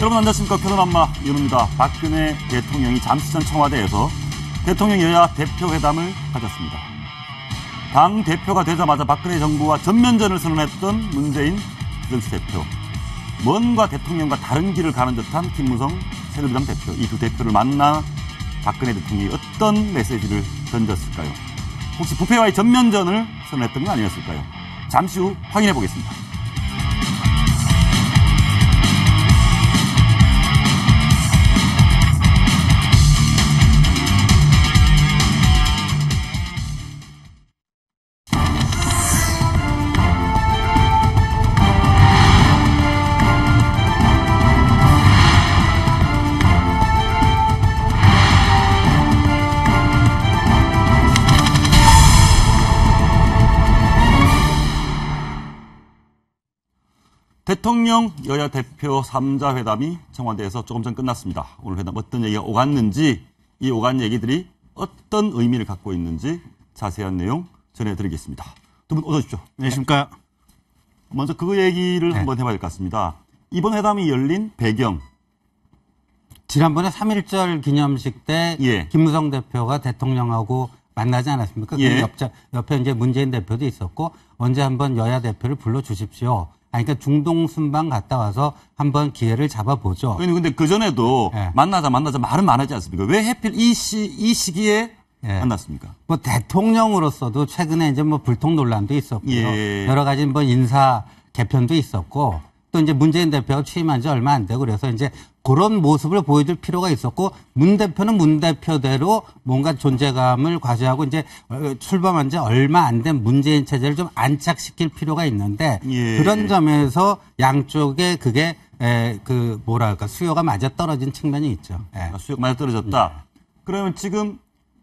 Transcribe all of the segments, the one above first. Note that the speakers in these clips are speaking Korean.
여러분 안녕하십니까. 표현한마 윤호입니다. 박근혜 대통령이 잠시 전 청와대에서 대통령 여야 대표회담을 가졌습니다. 당 대표가 되자마자 박근혜 정부와 전면전을 선언했던 문재인 정치 대표, 뭔가 대통령과 다른 길을 가는 듯한 김무성 새누리당 대표, 이 두 대표를 만나 박근혜 대통령이 어떤 메시지를 던졌을까요? 혹시 부패와의 전면전을 선언했던 건 아니었을까요? 잠시 후 확인해 보겠습니다. 대통령 여야 대표 3자 회담이 청와대에서 조금 전 끝났습니다. 오늘 회담 어떤 얘기가 오갔는지, 이 오간 얘기들이 어떤 의미를 갖고 있는지 자세한 내용 전해드리겠습니다. 두 분 어서 오십시오. 안녕하십니까. 먼저 그 얘기를 한번 해봐야 될 것 같습니다. 이번 회담이 열린 배경. 지난번에 3.1절 기념식 때 김무성 대표가 대통령하고 만나지 않았습니까? 옆에 이제 문재인 대표도 있었고, 언제 한번 여야 대표를 불러주십시오. 그러니까 중동 순방 갔다 와서 한번 기회를 잡아보죠. 근데 그전에도 만나자 말은 많았지 않습니까? 왜 하필 이 시기에 만났습니까? 뭐 대통령으로서도 최근에 이제 뭐 불통 논란도 있었고요. 여러 가지 뭐 인사 개편도 있었고, 또 이제 문재인 대표가 취임한 지 얼마 안 되고, 그래서 이제 그런 모습을 보여줄 필요가 있었고, 문 대표는 문 대표대로 뭔가 존재감을 과시하고 이제 출범한 지 얼마 안 된 문재인 체제를 좀 안착시킬 필요가 있는데, 그런 점에서 양쪽에 그게 수요가 맞아 떨어진 측면이 있죠. 수요가 맞아 떨어졌다. 그러면 지금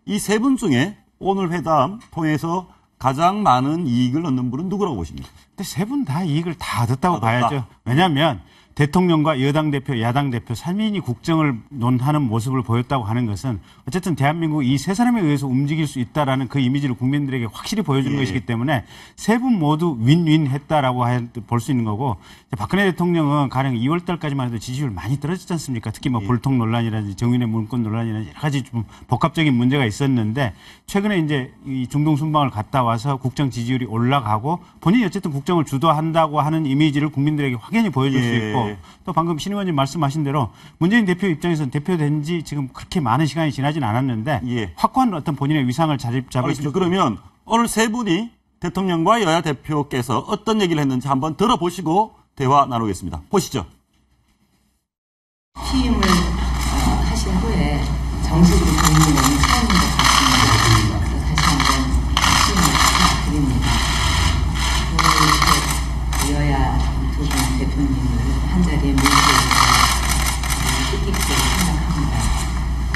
이 세 분 중에 오늘 회담 통해서 가장 많은 이익을 얻는 분은 누구라고 보십니까? 근데 세 분 다 이익을 다 얻었다고 봐야죠. 왜냐하면 대통령과 여당 대표, 야당 대표 3인이 국정을 논하는 모습을 보였다고 하는 것은 어쨌든 대한민국 이 세 사람에 의해서 움직일 수 있다라는 그 이미지를 국민들에게 확실히 보여주는 것이기 때문에 세 분 모두 윈윈 했다라고 볼 수 있는 거고, 박근혜 대통령은 가령 2월 달까지만 해도 지지율 많이 떨어졌지 않습니까? 특히 뭐 불통 논란이라든지 정윤회 문건 논란이라든지 여러 가지 좀 복합적인 문제가 있었는데, 최근에 이제 이 중동 순방을 갔다 와서 국정 지지율이 올라가고 본인이 어쨌든 국정을 주도한다고 하는 이미지를 국민들에게 확연히 보여줄 수 있고, 또 방금 신 의원님 말씀하신 대로 문재인 대표 입장에서는 대표된 지 지금 그렇게 많은 시간이 지나진 않았는데 확고한 어떤 본인의 위상을 잡을 수. 그러면 오늘 세 분이 대통령과 여야 대표께서 어떤 얘기를 했는지 한번 들어보시고 대화 나누겠습니다. 보시죠. 취임을 하신 후에 정식으로 본인은 처음인 것 같습니다. 그래서 다시 한번 취임을 부탁드립니다. 오늘 여야 두 분 대표님을 한자리에 모시고서 뜻깊게 생각합니다.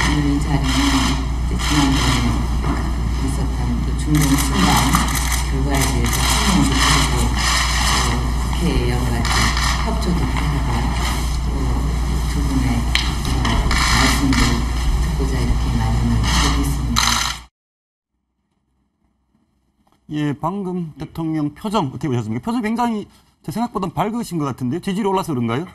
오늘 이 자리는 지난번에 있었던 그 중동 순방 결과에 대해서 설명도 드리고, 국회에 여러 가지 협조도 하고, 두 분의 말씀도 듣고자 이렇게 마련을 하고 있습니다. 방금 대통령 표정 어떻게 보셨습니까? 표정 굉장히 제 생각보다 밝으신 것 같은데요. 지지율이 올라서 그런가요?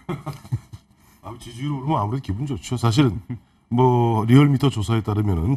지지율이 오르면 아무래도 기분 좋죠. 사실은 뭐 리얼미터 조사에 따르면은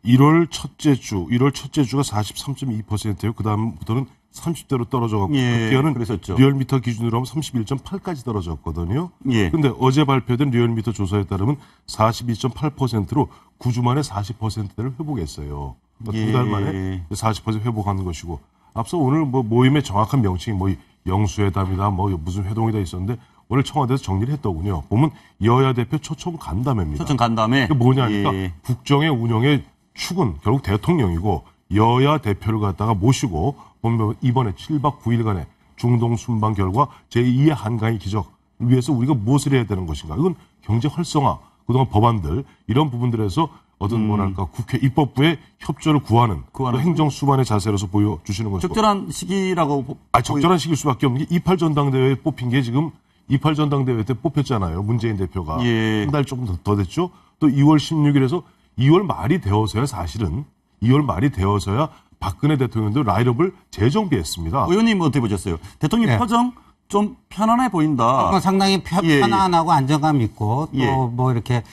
1월 첫째 주가 43.2%예요. 그 다음부터는 30대로 떨어져갖고 그때는 리얼미터 기준으로 하면 31.8까지 떨어졌거든요. 근데 어제 발표된 리얼미터 조사에 따르면 42.8%로 9주 만에 40%대를 회복했어요. 두 달 만에 40% 회복하는 것이고, 앞서 오늘 뭐 모임의 정확한 명칭이 뭐 영수회담이다, 뭐 무슨 회동이다 있었는데, 오늘 청와대에서 정리를 했더군요. 보면 여야 대표 초청 간담회입니다. 초청 간담회. 이게 뭐냐니까 국정의 운영의 축은 결국 대통령이고, 여야 대표를 갖다가 모시고 보면 이번에 7박 9일간의 중동 순방 결과 제2의 한강의 기적을 위해서 우리가 무엇을 해야 되는 것인가. 이건 경제 활성화, 그동안 법안들 이런 부분들에서 어떤 뭐랄까 국회 입법부의 협조를 구하는 행정 수반의 자세로서 보여주시는 것이고. 적절한 시기라고. 적절한 시기일 수밖에 없는 게 28 전당대회에 뽑힌 게 지금 28 전당대회 때 뽑혔잖아요. 문재인 대표가. 한 달 조금 더 됐죠. 또 2월 16일에서 2월 말이 되어서야 사실은 2월 말이 되어서야 박근혜 대통령도 라인업을 재정비했습니다. 의원님 어떻게 보셨어요? 대통령 표정 좀 편안해 보인다. 상당히 편안하고 안정감 있고 또 뭐 이렇게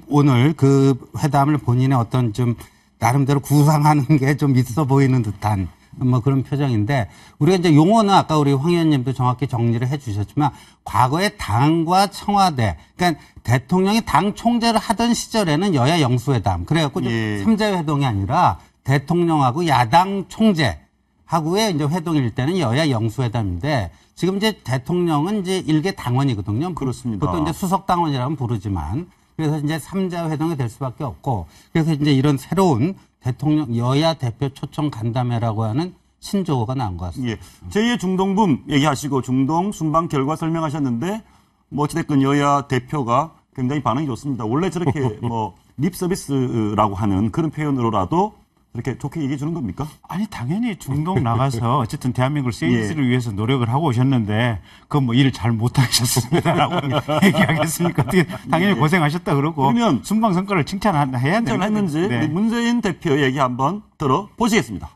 오늘 그 회담을 본인의 어떤 좀 나름대로 구상하는 게 좀 있어 보이는 듯한 뭐 그런 표정인데 우리가 이제 용어는 아까 우리 황 의원님도 정확히 정리를 해 주셨지만 과거에 당과 청와대 그러니까 대통령이 당 총재를 하던 시절에는 여야 영수회담 그래갖고 삼자 회동이 아니라 대통령하고 야당 총재하고의 이제 회동일 때는 여야 영수회담인데 지금 이제 대통령은 이제 일개 당원이거든요. 그렇습니다. 보통 이제 수석 당원이라고 부르지만 그래서 이제 삼자 회동이 될 수밖에 없고 그래서 이제 이런 새로운 대통령 여야 대표 초청 간담회라고 하는 신조어가 나온 것 같습니다. 예. 제2의 중동붐 얘기하시고 중동 순방 결과 설명하셨는데 뭐 어찌됐건 여야 대표가 굉장히 반응이 좋습니다. 원래 저렇게 뭐 립 서비스라고 하는 그런 표현으로라도 이렇게 좋게 얘기해 주는 겁니까? 아니 당연히 중동 나가서 어쨌든 대한민국 세일즈를 위해서 노력을 하고 오셨는데 그건 뭐 일을 잘 못하셨습니다라고 얘기하겠습니까? 어떻게 당연히 고생하셨다 그러고 그러면 순방 성과를 칭찬해야 되는 칭찬했는지 네. 문재인 대표 얘기 한번 들어보시겠습니다.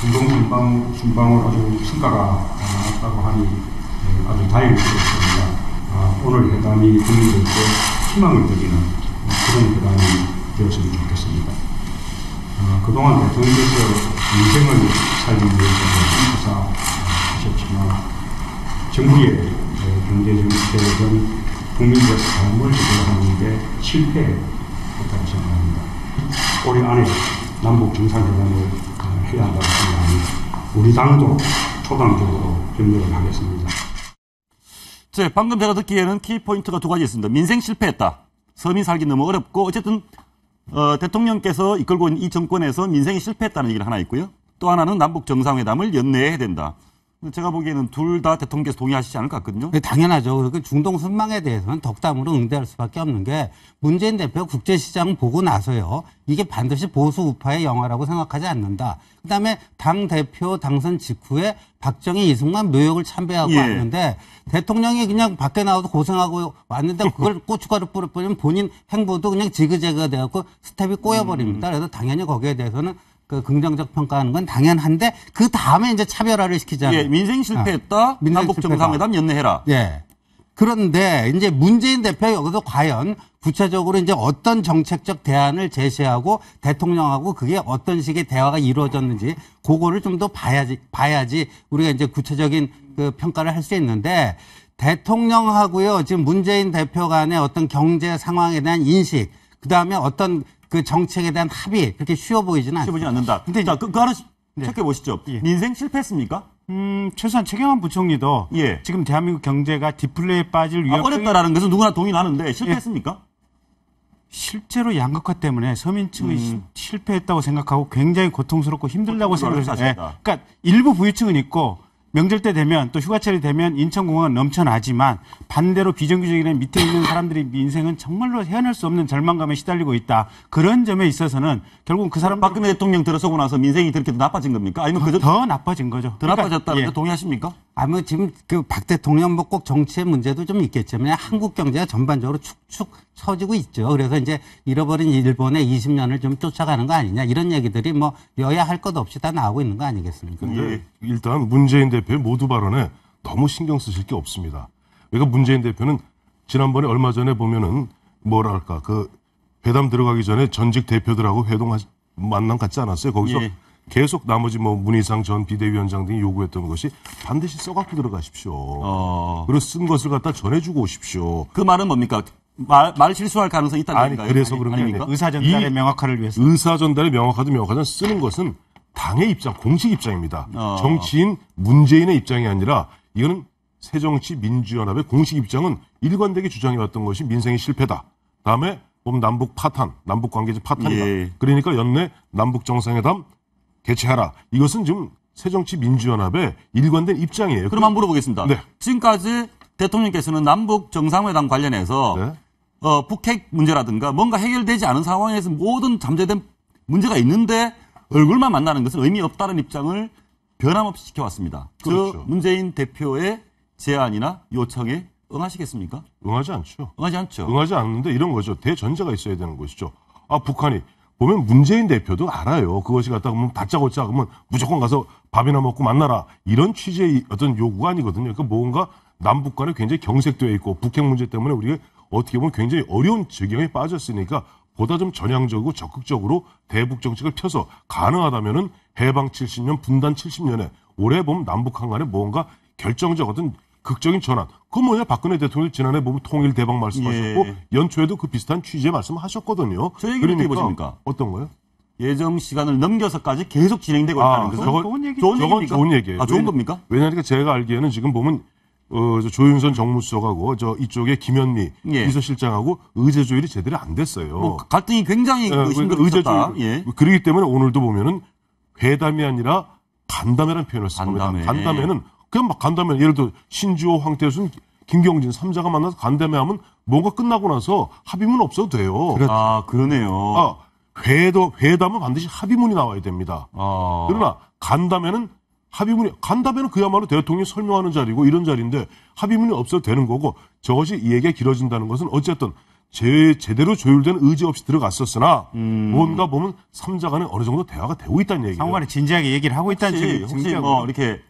중동 순방을 아주 성과가 나왔다고 하니 아주 다행스럽습니다. 오늘 회담이 국민들께 희망을 드리는 그런 회담이 되었으면 좋겠습니다. 그동안 대통령께서 민생을 살기 위해서 행사하셨지만 정부의 경제정책은 국민들의 삶을 지도하는 데 실패했다고 생각합니다. 올해 안에 남북 정상회담을 해야 한다고 생각합니다. 우리 당도 초당적으로 협력을 하겠습니다. 방금 제가 듣기에는 키포인트가 두 가지 있습니다. 민생 실패했다. 서민 살기 너무 어렵고 어쨌든 대통령께서 이끌고 있는 이 정권에서 민생이 실패했다는 얘기가 하나 있고요. 또 하나는 남북 정상회담을 연내해야 된다. 제가 보기에는 둘 다 대통령께서 동의하시지 않을 것 같거든요. 당연하죠. 그리고 중동 순방에 대해서는 덕담으로 응대할 수밖에 없는 게 문재인 대표 국제시장 보고 나서요. 이게 반드시 보수 우파의 영화라고 생각하지 않는다. 그다음에 당 대표 당선 직후에 박정희, 이승만 묘역을 참배하고 왔는데 대통령이 그냥 밖에 나와서 고생하고 왔는데 그걸 고춧가루 뿌려버리면 본인 행보도 그냥 지그재그가 돼갖고 스텝이 꼬여버립니다. 그래서 당연히 거기에 대해서는 그 긍정적 평가하는 건 당연한데 그 다음에 이제 차별화를 시키잖아요. 예, 민생 실패했다. 남북 정상회담 연내해라. 예. 그런데 이제 문재인 대표 여기서 과연 구체적으로 이제 어떤 정책적 대안을 제시하고 대통령하고 그게 어떤 식의 대화가 이루어졌는지 그거를 좀 더 봐야지 우리가 이제 구체적인 그 평가를 할 수 있는데 대통령하고요 지금 문재인 대표 간의 어떤 경제 상황에 대한 인식 그다음에 어떤 그 정책에 대한 합의 그렇게 쉬워 보이지는 않습니다. 쉬워 보이지 않는다. 근데 자, 그거 하나 체크해 보시죠. 민생 실패했습니까? 최소한 최경환 부총리도 지금 대한민국 경제가 디플레에 빠질 위협이 어렵다라는 것은 누구나 동의는 하는데 실패했습니까? 실제로 양극화 때문에 서민층은 실패했다고 생각하고 굉장히 고통스럽고 힘들다고 생각해요. 그러니까 일부 부유층은 있고 명절 때 되면 또 휴가철이 되면 인천공항은 넘쳐나지만 반대로 비정규직이나 밑에 있는 사람들의 인생은 정말로 헤어날 수 없는 절망감에 시달리고 있다. 그런 점에 있어서는 결국은 그 사람 박근혜 대통령 들어서고 나서 민생이 그렇게 더 나빠진 겁니까? 아니면 그저 더 나빠진 거죠. 더 나빠졌다는 동의하십니까? 아무 지금 그 박 대통령 뭐 꼭 정치의 문제도 좀 있겠지만 한국 경제가 전반적으로 축축 처지고 있죠. 그래서 이제 잃어버린 일본의 20년을 좀 쫓아가는 거 아니냐 이런 얘기들이 뭐 여야 할 것 없이 다 나오고 있는 거 아니겠습니까? 근데 일단 문재인 대표의 모두 발언에 너무 신경 쓰실 게 없습니다. 그러니까 문재인 대표는 지난번에 얼마 전에 보면은 뭐랄까 그 회담 들어가기 전에 전직 대표들하고 만남 갖지 않았어요. 거기서 계속 나머지 뭐 문희상 전 비대위원장 등이 요구했던 것이 반드시 써갖고 들어가십시오. 그리고 쓴 것을 갖다 전해주고 오십시오. 그 말은 뭡니까? 말 실수할 가능성이 있다는 아니, 얘기인가요? 그래서 그런 게 아니라 의사전달의 명확화를 위해서. 의사전달의 명확하든 쓰는 것은 당의 입장, 공식 입장입니다. 정치인 문재인의 입장이 아니라 이거는 새정치민주연합의 공식 입장은 일관되게 주장해왔던 것이 민생이 실패다. 다음에 보면 남북 파탄, 남북 관계적 파탄이다. 그러니까 연내 남북 정상회담 개최하라. 이것은 지금 새정치민주연합의 일관된 입장이에요. 그럼 한번 물어보겠습니다. 네. 지금까지 대통령께서는 남북 정상회담 관련해서 북핵 문제라든가 뭔가 해결되지 않은 상황에서 모든 잠재된 문제가 있는데 얼굴만 만나는 것은 의미 없다는 입장을 변함없이 지켜왔습니다. 그렇죠. 그 문재인 대표의 제안이나 요청에 응하시겠습니까? 응하지 않죠. 응하지 않죠. 응하지 않는데 이런 거죠. 대전제가 있어야 되는 것이죠. 북한이 보면 문재인 대표도 알아요. 그것이 갖다가 뭐 다짜고짜 하면 무조건 가서 밥이나 먹고 만나라. 이런 취지의 어떤 요구가 아니거든요. 그러니까 뭔가 남북 간에 굉장히 경색되어 있고 북핵 문제 때문에 우리가 어떻게 보면 굉장히 어려운 지경에 빠졌으니까 보다 좀 전향적이고 적극적으로 대북 정책을 펴서 가능하다면은 해방 70년, 분단 70년에 올해 보면 남북한 간에 뭔가 결정적 어떤 극적인 전환. 그건 뭐냐? 박근혜 대통령이 지난해 보면 통일 대박 말씀하셨고 연초에도 그 비슷한 취지의 말씀하셨거든요. 저 얘기는 어떻게 보십니까? 어떤 거요? 예정 시간을 넘겨서까지 계속 진행되고 있다는 것은 좋은 얘기죠. 좋은 저건 얘기입니까? 좋은 얘기예요. 좋은 겁니까? 왜냐하면 제가 알기에는 지금 보면 조윤선 정무수석하고 이쪽에 김현미 비서실장하고 의제 조율이 제대로 안 됐어요. 뭐 갈등이 굉장히 그러니까 의제 심각했다. 조율. 그렇기 때문에 오늘도 보면은 회담이 아니라 간담회라는 표현을 쓴 겁니다. 간담회는 그냥 막 간담회 예를 들어 신주호, 황태순, 김경진 3자가 만나서 간담회하면 뭔가 끝나고 나서 합의문 없어도 돼요. 아, 그러네요. 회담은 반드시 합의문이 나와야 됩니다. 그러나 간담회는 그야말로 대통령이 설명하는 자리고 이런 자리인데 합의문이 없어도 되는 거고 저것이 이 얘기가 길어진다는 것은 어쨌든 제대로 조율된 의지 없이 들어갔었으나 뭔가 보면 3자 간에 어느 정도 대화가 되고 있다는 얘기예요. 상관에 진지하게 얘기를 하고 있다는 혹시 뭐 이렇게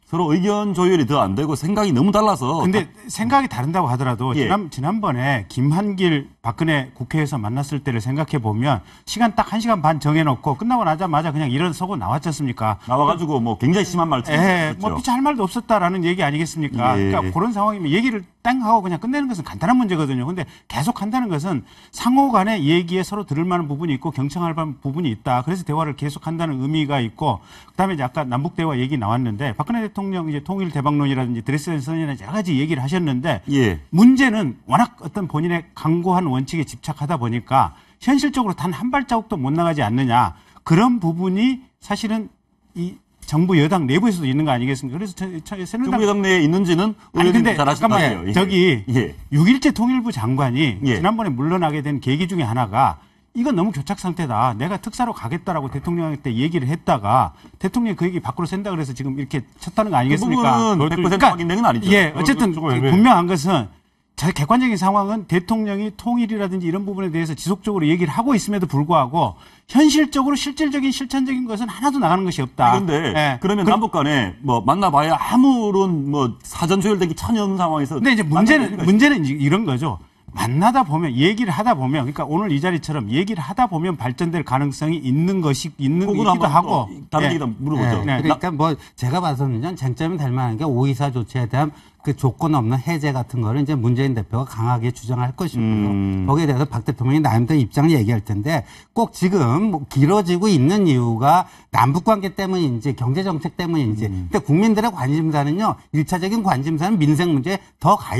서로 의견 조율이 더 안 되고 생각이 너무 달라서. 근데 생각이 다른다고 하더라도 지난번에 김한길 박근혜 국회에서 만났을 때를 생각해 보면 시간 딱 1시간 반 정해놓고 끝나고 나자마자 그냥 일어서고 나왔지 않습니까? 나와가지고 뭐 굉장히 심한 말씀. 뭐 피차 할 말도 없었다라는 얘기 아니겠습니까? 그러니까 그런 상황이면 얘기를 땡 하고 그냥 끝내는 것은 간단한 문제거든요. 근데 계속 한다는 것은 상호 간의 얘기에 서로 들을 만한 부분이 있고 경청할 만한 부분이 있다. 그래서 대화를 계속 한다는 의미가 있고 그다음에 이제 아까 남북 대화 얘기 나왔는데 박근혜 대통령 이제 통일 대박론이라든지 드레스덴 여러 가지 얘기를 하셨는데 문제는 워낙 어떤 본인의 강고한 원칙에 집착하다 보니까 현실적으로 단 한 발자국도 못 나가지 않느냐. 그런 부분이 사실은 이 정부 여당 내부에서도 있는 거 아니겠습니까? 그래서 새누리당 정부 여당 내에 있는지는 근데 잘 아실 거예요. 저기 6.1째 통일부 장관이 지난번에 물러나게 된 계기 중에 하나가 이건 너무 교착 상태다. 내가 특사로 가겠다라고 대통령한테 얘기를 했다가 대통령이 그 얘기 밖으로 샌다 그래서 지금 이렇게 쳤다는 거 아니겠습니까? 그 부분은 100% 확인된 건 아니죠. 어쨌든 분명한 것은 객관적인 상황은 대통령이 통일이라든지 이런 부분에 대해서 지속적으로 얘기를 하고 있음에도 불구하고 현실적으로 실질적인 실천적인 것은 하나도 나가는 것이 없다. 그런데 그러면 남북 간에 뭐 만나봐야 아무런 뭐 사전 조율되기 천연 상황에서. 근데 이제 문제는 이런 거죠. 만나다 보면 얘기를 하다 보면 그러니까 오늘 이 자리처럼 얘기를 하다 보면 발전될 가능성이 있는 것이기도 하고 다른 얘기도 물어보죠. 그러니까 뭐 제가 봐서는요 쟁점이 될 만한 게 5.24 조치에 대한 그 조건 없는 해제 같은 거를 이제 문재인 대표가 강하게 주장할 것이고요. 거기에 대해서 박 대통령이 나름대로 입장을 얘기할 텐데 꼭 지금 뭐 길어지고 있는 이유가 남북관계 때문인지 경제정책 때문인지 근데 국민들의 관심사는요 1차적인 관심사는 민생 문제에 더 가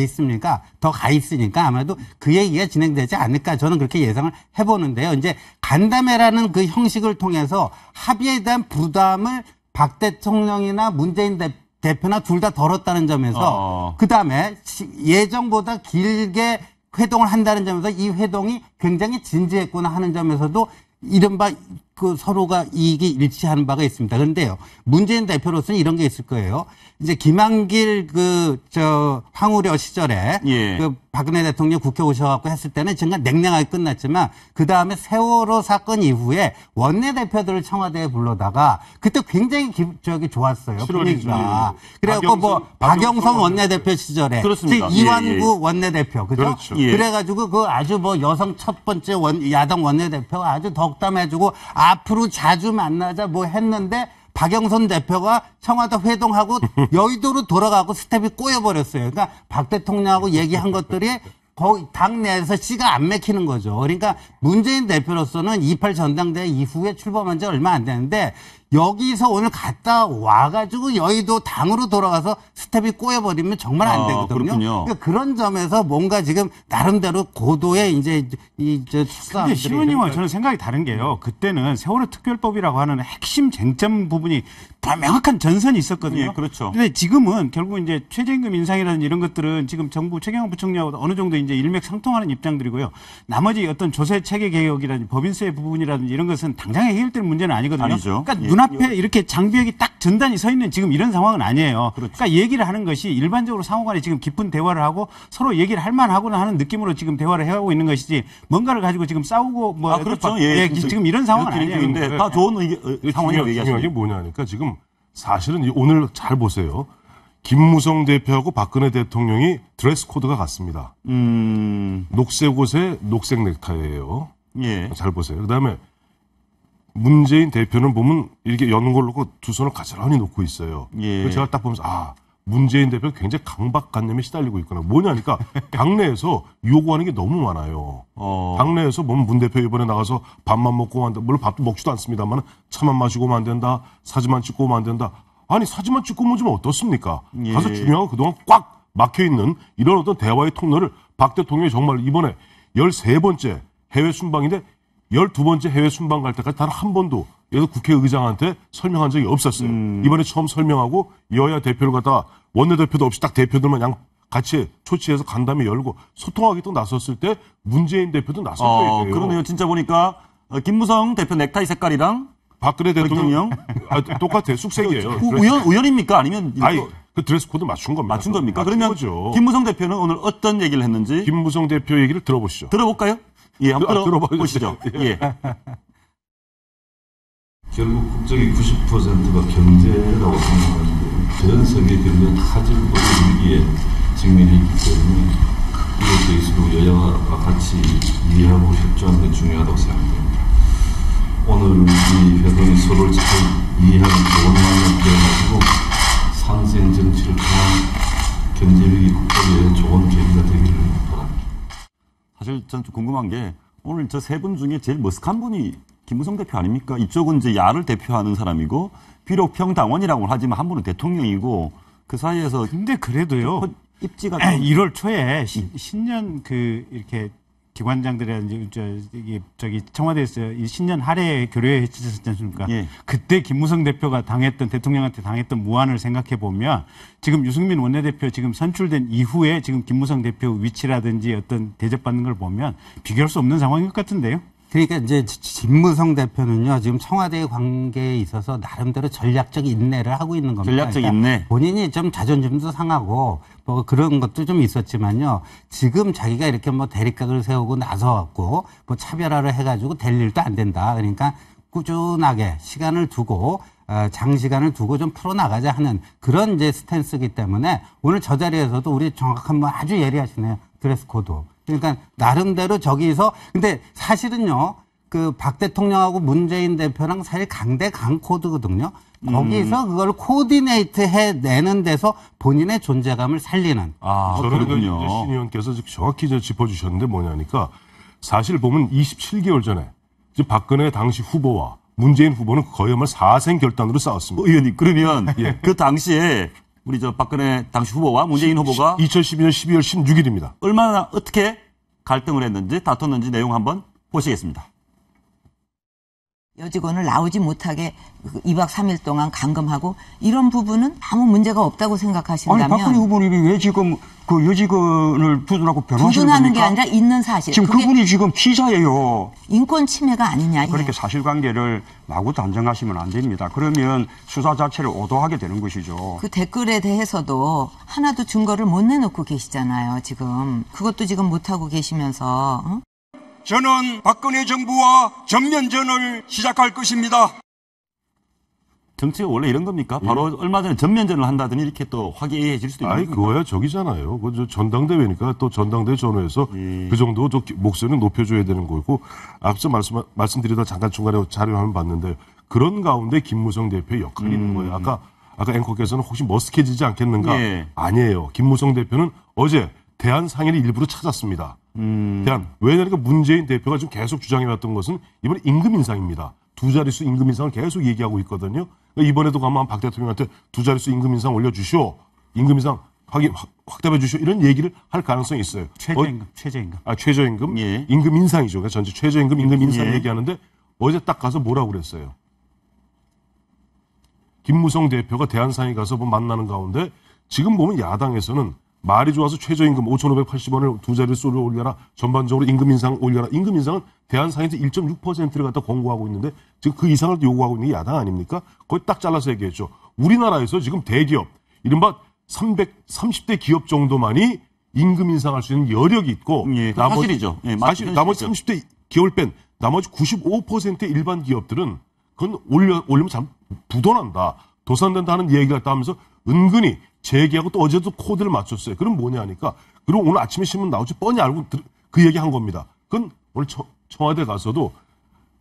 있으니까 아마도 그 얘기가 진행되지 않을까 저는 그렇게 예상을 해보는데요. 이제 간담회라는 그 형식을 통해서 합의에 대한 부담을 박 대통령이나 문재인 대표나 둘 다 덜었다는 점에서 그다음에 예정보다 길게 회동을 한다는 점에서 이 회동이 굉장히 진지했구나 하는 점에서도 이른바 그 서로가 이익이 일치하는 바가 있습니다. 그런데요, 문재인 대표로서는 이런 게 있을 거예요. 이제 김한길 황우려 시절에 그 박근혜 대통령 국회 오셔갖고 했을 때는 정말 냉랭하게 끝났지만 그 다음에 세월호 사건 이후에 원내대표들을 청와대에 불러다가 그때 굉장히 좋았어요. 분위기가. 그래갖고 뭐 박영선 원내대표 시절에 이완구 원내대표 그죠? 그래가지고 그 아주 뭐 여성 첫 번째 야당 원내대표가 아주 덕담해주고 앞으로 자주 만나자 뭐 했는데 박영선 대표가 청와대 회동하고 여의도로 돌아가고 스텝이 꼬여버렸어요. 그러니까 박 대통령하고 얘기한 것들이 거의 당내에서 씨가 안 맥히는 거죠. 그러니까 문재인 대표로서는 28 전당대회 이후에 출범한 지 얼마 안 되는데 여기서 오늘 갔다 와가지고 여의도 당으로 돌아가서 스텝이 꼬여버리면 정말 안 되거든요. 그러니까 그런 점에서 뭔가 지금 나름대로 고도의 이제 근데 시원님은 저는 생각이 다른 게요. 그때는 세월호 특별법이라고 하는 핵심 쟁점 부분이 명확한 전선이 있었거든요. 그렇죠. 근데 지금은 결국 이제 최저임금 인상이라든지 이런 것들은 지금 정부 최경환 부총리하고 어느 정도 이제 일맥상통하는 입장들이고요. 나머지 어떤 조세 체계 개혁이라든지 법인세 부분이라든지 이런 것은 당장에 해결될 문제는 아니거든요. 아니죠. 그러니까 눈앞에 이렇게 장벽이 딱 전단이 서 있는 지금 이런 상황은 아니에요. 그렇죠. 그러니까 얘기를 하는 것이 일반적으로 상호간에 지금 깊은 대화를 하고 서로 얘기를 할 만하구나 하는 느낌으로 지금 대화를 해가고 있는 것이지 뭔가를 가지고 지금 싸우고 뭐 그렇죠. 지금 이런 상황은 아니에요. 근데 다 좋은 상황이라고 얘기하시는 중요한 게 뭐냐니까 지금 사실은 오늘 잘 보세요. 김무성 대표하고 박근혜 대통령이 드레스 코드가 같습니다. 녹색 옷에 녹색 넥타이예요. 예. 잘 보세요. 그다음에 문재인 대표는 보면 이렇게 여는 걸 놓고 두 손을 가지런히 놓고 있어요. 예. 그래서 제가 딱 보면서 문재인 대표가 굉장히 강박관념에 시달리고 있구나. 뭐냐니까 당내에서 요구하는 게 너무 많아요. 당내에서 보면 문 대표 이번에 나가서 밥만 먹고 오면 안 된다. 물론 밥도 먹지도 않습니다만 차만 마시고 오면 안 된다. 사진만 찍고 오면 안 된다. 아니 사진만 찍고 오면 좀 어떻습니까? 예. 가서 중요한 거 그동안 꽉 막혀있는 이런 어떤 대화의 통로를 박 대통령이 정말 이번에 13번째 해외 순방인데 12번째 해외 순방 갈 때까지 단 한 번도 예를 들어 국회의장한테 설명한 적이 없었어요. 이번에 처음 설명하고 여야 대표를 갖다가 원내대표도 없이 딱 대표들만 같이 초치해서 간담회 열고 소통하기 또 나섰을 때 문재인 대표도 나섰어야 돼요. 그러네요. 진짜 보니까 김무성 대표 넥타이 색깔이랑 박근혜 대통령 똑같아요. 숙색이에요. 우연입니까? 아니면 그 드레스 코드 맞춘 겁니다. 맞춘 겁니까? 그러면 거죠. 김무성 대표는 오늘 어떤 얘기를 했는지 김무성 대표 얘기를 들어보시죠. 들어볼까요? 예, 한번 들어보시죠. 예. 결국 국적의 90%가 경제라고 생각하는데 전 세계 경제 타질고 위기에 직면해 있기 때문에 이것에 있어서 여야가 같이 이해하고 협조하는 게 중요하다고 생각합니다. 오늘 이 회동이 서로를 잘 이해하는 좋은 마음을 배워가지고 상생 정치를 통한 경제 위기 극복에 좋은 계기가 되기를 바랍니다. 사실 전 좀 궁금한 게 오늘 저 세 분 중에 제일 머쓱한 분이 김무성 대표 아닙니까? 이쪽은 이제 야를 대표하는 사람이고 비록 평당원이라고는 하지만 한 분은 대통령이고 그 사이에서 근데 그래도요. 입지가 1월 초에 신년 이렇게 기관장들이라든지 저기 청와대에서 이 신년 할애 교류회 했었지 않습니까? 예. 그때 김무성 대표가 대통령한테 당했던 무안을 생각해 보면 지금 유승민 원내대표 지금 선출된 이후에 지금 김무성 대표 위치라든지 어떤 대접받는 걸 보면 비교할 수 없는 상황인 것 같은데요. 그러니까 이제 김무성 대표는요, 지금 청와대의 관계에 있어서 나름대로 전략적 인내를 하고 있는 겁니다. 전략적 그러니까 인내. 본인이 좀 자존심도 상하고 뭐 그런 것도 좀 있었지만요. 지금 자기가 이렇게 뭐 대립각을 세우고 나서갖고 뭐 차별화를 해가지고 될 일도 안 된다. 그러니까 꾸준하게 시간을 두고 장시간을 두고 좀 풀어나가자 하는 그런 이제 스탠스이기 때문에 오늘 저 자리에서도 우리 정확한 뭐 아주 예리하시네요. 드레스 코드. 그러니까 나름대로 저기서 근데 사실은요. 그 박 대통령하고 문재인 대표랑 사실 강대 강 코드거든요. 거기서 그걸 코디네이트 해내는 데서 본인의 존재감을 살리는. 저는 그렇군요. 신 의원께서 정확히 짚어주셨는데 뭐냐니까 사실 보면 27개월 전에 이제 박근혜 당시 후보와 문재인 후보는 거의말 사생 결단으로 싸웠습니다. 의원님 그러면 그 당시에 우리 저 박근혜 당시 후보와 문재인 후보가 2012년 12월 16일입니다. 얼마나 어떻게 갈등을 했는지 다퉜는지 내용 한번 보시겠습니다. 여직원을 나오지 못하게 2박 3일 동안 감금하고 이런 부분은 아무 문제가 없다고 생각하신다면 아니 박근혜 후보님이 왜 지금 그 여직원을 부둔하고 변호하시는 부둔하는 게 겁니까? 아니라 있는 사실. 지금 그분이 지금 피자예요. 인권 침해가 아니냐. 그렇게 사실관계를 마구 단정하시면 안 됩니다. 그러면 수사 자체를 오도하게 되는 것이죠. 그 댓글에 대해서도 하나도 증거를 못 내놓고 계시잖아요. 지금 그것도 지금 못하고 계시면서. 저는 박근혜 정부와 전면전을 시작할 것입니다. 정치가 원래 이런 겁니까? 바로 얼마 전에 전면전을 한다더니 이렇게 또 화기애애해질 수도 있는 겁니까? 그거야 저기잖아요. 그 전당대회니까 또 전당대회 전후에서 그 정도 목소리는 높여줘야 되는 거고 앞서 말씀드리다 잠깐 중간에 자료 한번 봤는데 그런 가운데 김무성 대표의 역할이 있는 거예요. 아까 앵커께서는 혹시 머쓱해지지 않겠는가? 아니에요. 김무성 대표는 어제 대한 상인을 일부러 찾았습니다. 왜냐하면 문재인 대표가 지금 계속 주장해왔던 것은 이번에 임금 인상입니다. 두 자릿수 임금 인상을 계속 얘기하고 있거든요. 이번에도 가면 박 대통령한테 두 자릿수 임금 인상 올려주시오. 임금 인상 확대해 주시오. 이런 얘기를 할 가능성이 있어요. 최저임금. 최저임금. 임금 인상이죠. 그러니까 전체 최저임금, 임금 인상 얘기하는데 어제 딱 가서 뭐라고 그랬어요. 김무성 대표가 대한상인 가서 만나는 가운데 지금 보면 야당에서는 말이 좋아서 최저임금 5,580원을 두 자릿수를 올려라. 전반적으로 임금 인상 올려라. 임금 인상은 대한상에서 1.6%를 갖다 권고하고 있는데 지금 그 이상을 요구하고 있는 게 야당 아닙니까? 거의 딱 잘라서 얘기했죠. 우리나라에서 지금 대기업, 이른바 330대 기업 정도만이 임금 인상할 수 있는 여력이 있고 예, 사실이죠. 예, 나머지 30대 기업을 뺀 나머지 95%의 일반 기업들은 그건 올리면 참 부도난다. 도산된다는 얘기를 하면서 은근히 재계하고 또 어제도 코드를 맞췄어요. 그럼 뭐냐 하니까 그리고 오늘 아침에 신문 나오지 뻔히 알고 그 얘기 한 겁니다. 그건 오늘 청와대 가서도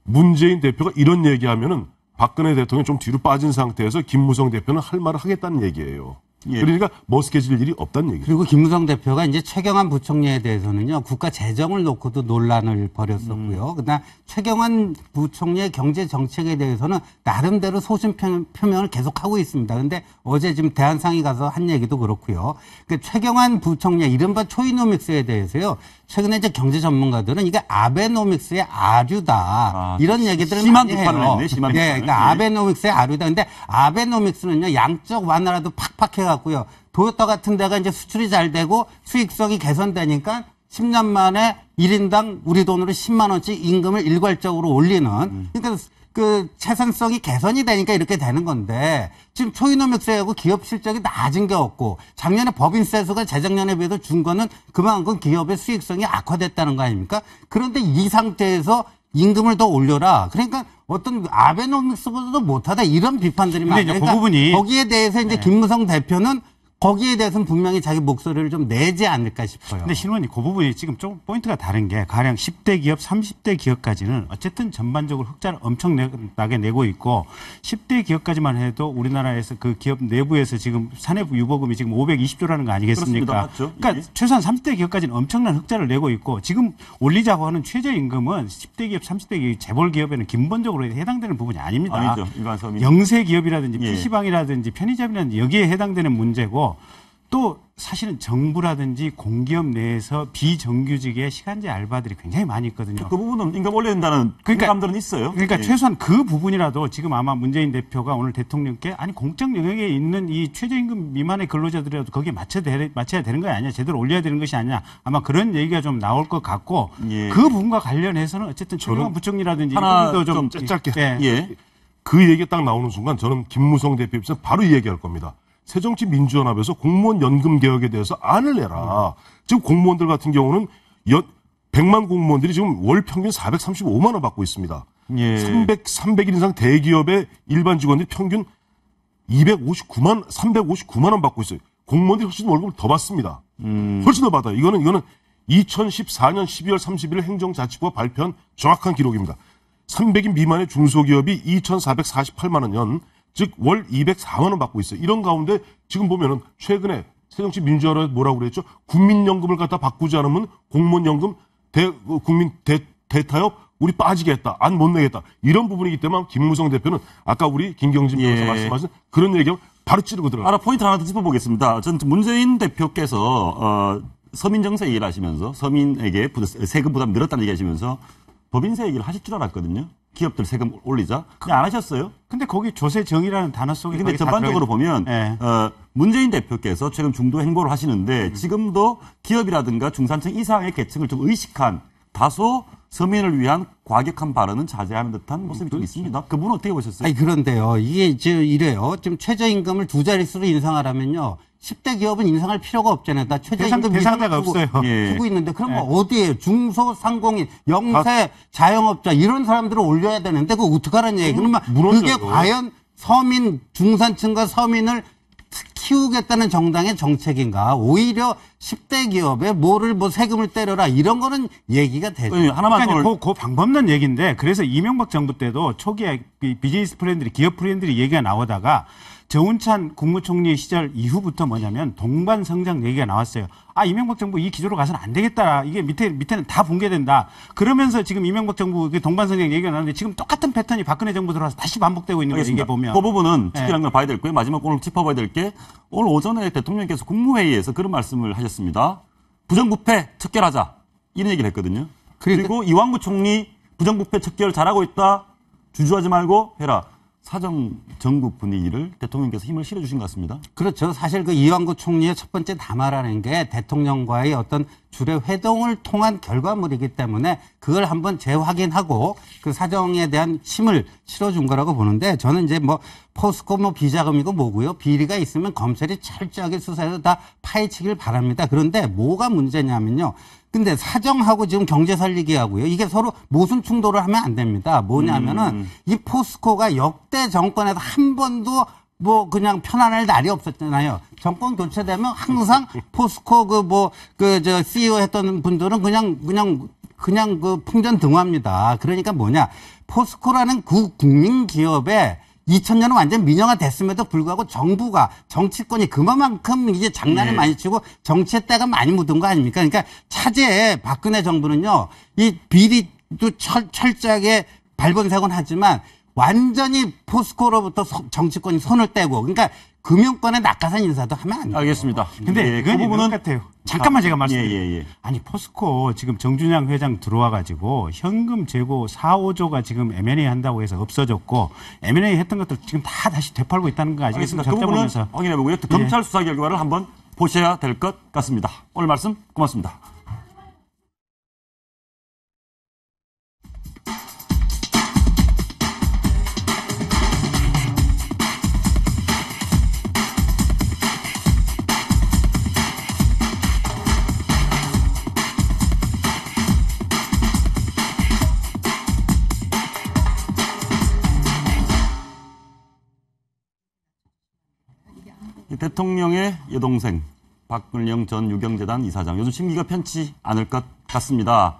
문재인 대표가 이런 얘기하면은 박근혜 대통령이 좀 뒤로 빠진 상태에서 김무성 대표는 할 말을 하겠다는 얘기예요. 예. 그러니까 머쓱해질 일이 없다는 얘기죠. 그리고 김무성 대표가 이제 최경환 부총리에 대해서는요, 국가 재정을 놓고도 논란을 벌였었고요. 그다음 최경환 부총리의 경제 정책에 대해서는 나름대로 소신 표명을 계속하고 있습니다. 근데 어제 지금 대한상이 가서 한 얘기도 그렇고요. 그러니까 최경환 부총리 이른바 초이노믹스에 대해서요, 최근에 이제 경제 전문가들은 이게 아베노믹스의 아류다. 이런 얘기들을 심한 많이 비판을 해요. 했네, 심한 예, 비판을. 그러니까 아베노믹스의 아류다. 근데 아베노믹스는요, 양적 완화라도 팍팍 해갖고요. 도요타 같은 데가 이제 수출이 잘 되고 수익성이 개선되니까 10년 만에 1인당 우리 돈으로 10만 원씩 임금을 일괄적으로 올리는. 그러니까 그 채산성이 개선이 되니까 이렇게 되는 건데 지금 초이노믹스하고 기업 실적이 낮은 게 없고 작년에 법인세수가 재작년에 비해서 준 거는 그만큼 기업의 수익성이 악화됐다는 거 아닙니까? 그런데 이 상태에서 임금을 더 올려라. 그러니까 어떤 아베노믹스보다도 못하다 이런 비판들이 많아요. 이제 그 그러니까 부분이 거기에 대해서 이제 김무성 대표는 거기에 대해서는 분명히 자기 목소리를 좀 내지 않을까 싶어요. 근데 신원이 그 부분이 지금 좀 포인트가 다른 게 가령 10대 기업, 30대 기업까지는 어쨌든 전반적으로 흑자를 엄청나게 내고 있고 10대 기업까지만 해도 우리나라에서 그 기업 내부에서 지금 사내부 유보금이 지금 520조라는 거 아니겠습니까? 맞죠? 그러니까 예. 최소한 30대 기업까지는 엄청난 흑자를 내고 있고 지금 올리자고 하는 최저임금은 10대 기업, 30대 기업, 재벌 기업에는 근본적으로 해당되는 부분이 아닙니다. 아니죠. 일반 서민. 영세 기업이라든지 예. PC방이라든지 편의점이라든지 여기에 해당되는 문제고 또 사실은 정부라든지 공기업 내에서 비정규직의 시간제 알바들이 굉장히 많이 있거든요. 그 부분은 임금 올려야 된다는 공감들은 있어요. 그러니까 예. 최소한 그 부분이라도 지금 아마 문재인 대표가 오늘 대통령께 아니 공적 영역에 있는 이 최저임금 미만의 근로자들이라도 거기에 맞춰야 되는 거 아니냐, 제대로 올려야 되는 것이 아니냐, 아마 그런 얘기가 좀 나올 것 같고 예. 그 부분과 관련해서는 어쨌든 최경환 부총리라든지 하나 이분도 좀 짧게. 예. 예. 그 얘기 딱 나오는 순간 저는 김무성 대표 입장에서 바로 이 얘기할 겁니다. 새정치민주연합에서 공무원 연금 개혁에 대해서 안을 내라. 지금 공무원들 같은 경우는 100만 공무원들이 지금 월 평균 435만 원 받고 있습니다. 예. 300일 이상 대기업의 일반 직원들이 평균 359만 원 받고 있어요. 공무원들이 훨씬 월급을 더 받습니다. 훨씬 더 받아요. 이거는 2014년 12월 31일 행정자치부가 발표한 정확한 기록입니다. 300인 미만의 중소기업이 2,448만 원 연, 즉 월 204만 원 받고 있어요. 이런 가운데 지금 보면은 최근에 새정치민주연합이 뭐라고 그랬죠? 국민연금을 갖다 바꾸지 않으면 공무원연금 대타협 우리 빠지겠다. 안 못 내겠다. 이런 부분이기 때문에 김무성 대표는 아까 우리 김경진 변호사 말씀하신 그런 얘기하면 바로 찌르고 들어가요. 포인트 하나 더 짚어보겠습니다. 전 문재인 대표께서 서민정세 얘기를 하시면서 서민에게 세금 부담이 늘었다는 얘기 하시면서 법인세 얘기를 하실 줄 알았거든요. 기업들 세금 올리자. 근데 안 하셨어요. 근데 거기 조세정의라는 단어 속에 근데 전반적으로 보면 네. 문재인 대표께서 최근 중도 행보를 하시는데 지금도 기업이라든가 중산층 이상의 계층을 좀 의식한 다소 서민을 위한 과격한 발언은 자제하는 듯한 모습이 좀 있습니다. 그 부분 어떻게 보셨어요? 아니 그런데요. 이게 이제 이래요. 지금 최저임금을 두 자릿수로 인상하라면요. 10대 기업은 인상할 필요가 없잖아요. 다 최저임금 대상자가 없어요. 주고 있는데 그럼 어디에 중소상공인, 영세, 자영업자 이런 사람들을 올려야 되는데 그거 어떡하라는 얘기. 그러면 그게 과연 서민, 중산층과 서민을 키우겠다는 정당의 정책인가? 오히려 10대 기업에 세금을 때려라 이런 거는 얘기가 되죠. 하나만 그러니까 그 방법론 얘기인데 그래서 이명박 정부 때도 초기에 비즈니스 프렌들이 기업 프렌들이 얘기가 나오다가 정운찬 국무총리 시절 이후부터 뭐냐면 동반 성장 얘기가 나왔어요. 이명박 정부 이 기조로 가서는 안 되겠다. 이게 밑에는 다 붕괴된다. 그러면서 지금 이명박 정부 동반 성장 얘기가 나왔는데 지금 똑같은 패턴이 박근혜 정부 들어와서 다시 반복되고 있는 거예요. 이게 보면. 그 부분은 특별한 걸 봐야 될 거예요. 마지막 오늘 짚어봐야 될 게 오늘 오전에 대통령께서 국무회의에서 그런 말씀을 하셨습니다. 부정부패 척결하자. 이런 얘기를 했거든요. 그리고 이완구 총리 부정부패 척결 잘하고 있다. 주저하지 말고 해라. 사정 전국 분위기를 대통령께서 힘을 실어주신 것 같습니다. 그렇죠. 사실 그 이완구 총리의 첫 번째 담화라는 게 대통령과의 어떤 주례 회동을 통한 결과물이기 때문에 그걸 한번 재확인하고 그 사정에 대한 힘을 실어준 거라고 보는데 저는 이제 뭐 포스코 뭐 비자금이고 뭐고요. 비리가 있으면 검찰이 철저하게 수사해서 다 파헤치길 바랍니다. 그런데 뭐가 문제냐면요. 근데 사정하고 지금 경제 살리기 하고요. 이게 서로 모순 충돌을 하면 안 됩니다. 뭐냐면은 이 포스코가 역대 정권에서 한 번도 뭐 그냥 편안할 날이 없었잖아요. 정권 교체되면 항상 포스코 저 CEO 했던 분들은 그냥 그 풍전등화입니다. 그러니까 뭐냐. 포스코라는 국민 기업에 2000년은 완전 민영화 됐음에도 불구하고 정부가 정치권이 그만큼 이제 장난을 많이 치고 정치의 때가 많이 묻은 거 아닙니까? 그러니까 차제에 박근혜 정부는요, 이 비리도 철저하게 발본색은 하지만 완전히 포스코로부터 정치권이 손을 떼고, 그러니까 금융권의 낙하산 인사도 하면 안 돼요. 알겠습니다. 근데 그 부분은 같아요. 잠깐만 제가 말씀드릴게요. 아니 포스코 지금 정준양 회장 들어와가지고 현금 재고 4, 5조가 지금 M&A 한다고 해서 없어졌고 M&A 했던 것들 지금 다 다시 되팔고 있다는 거 아시겠습니까? 그 부분은 확인해보고요. 검찰 수사 결과를 한번 보셔야 될 것 같습니다. 오늘 말씀 고맙습니다. 대통령의 여동생 박근영 전 유경재단 이사장, 요즘 심기가 편치 않을 것 같습니다.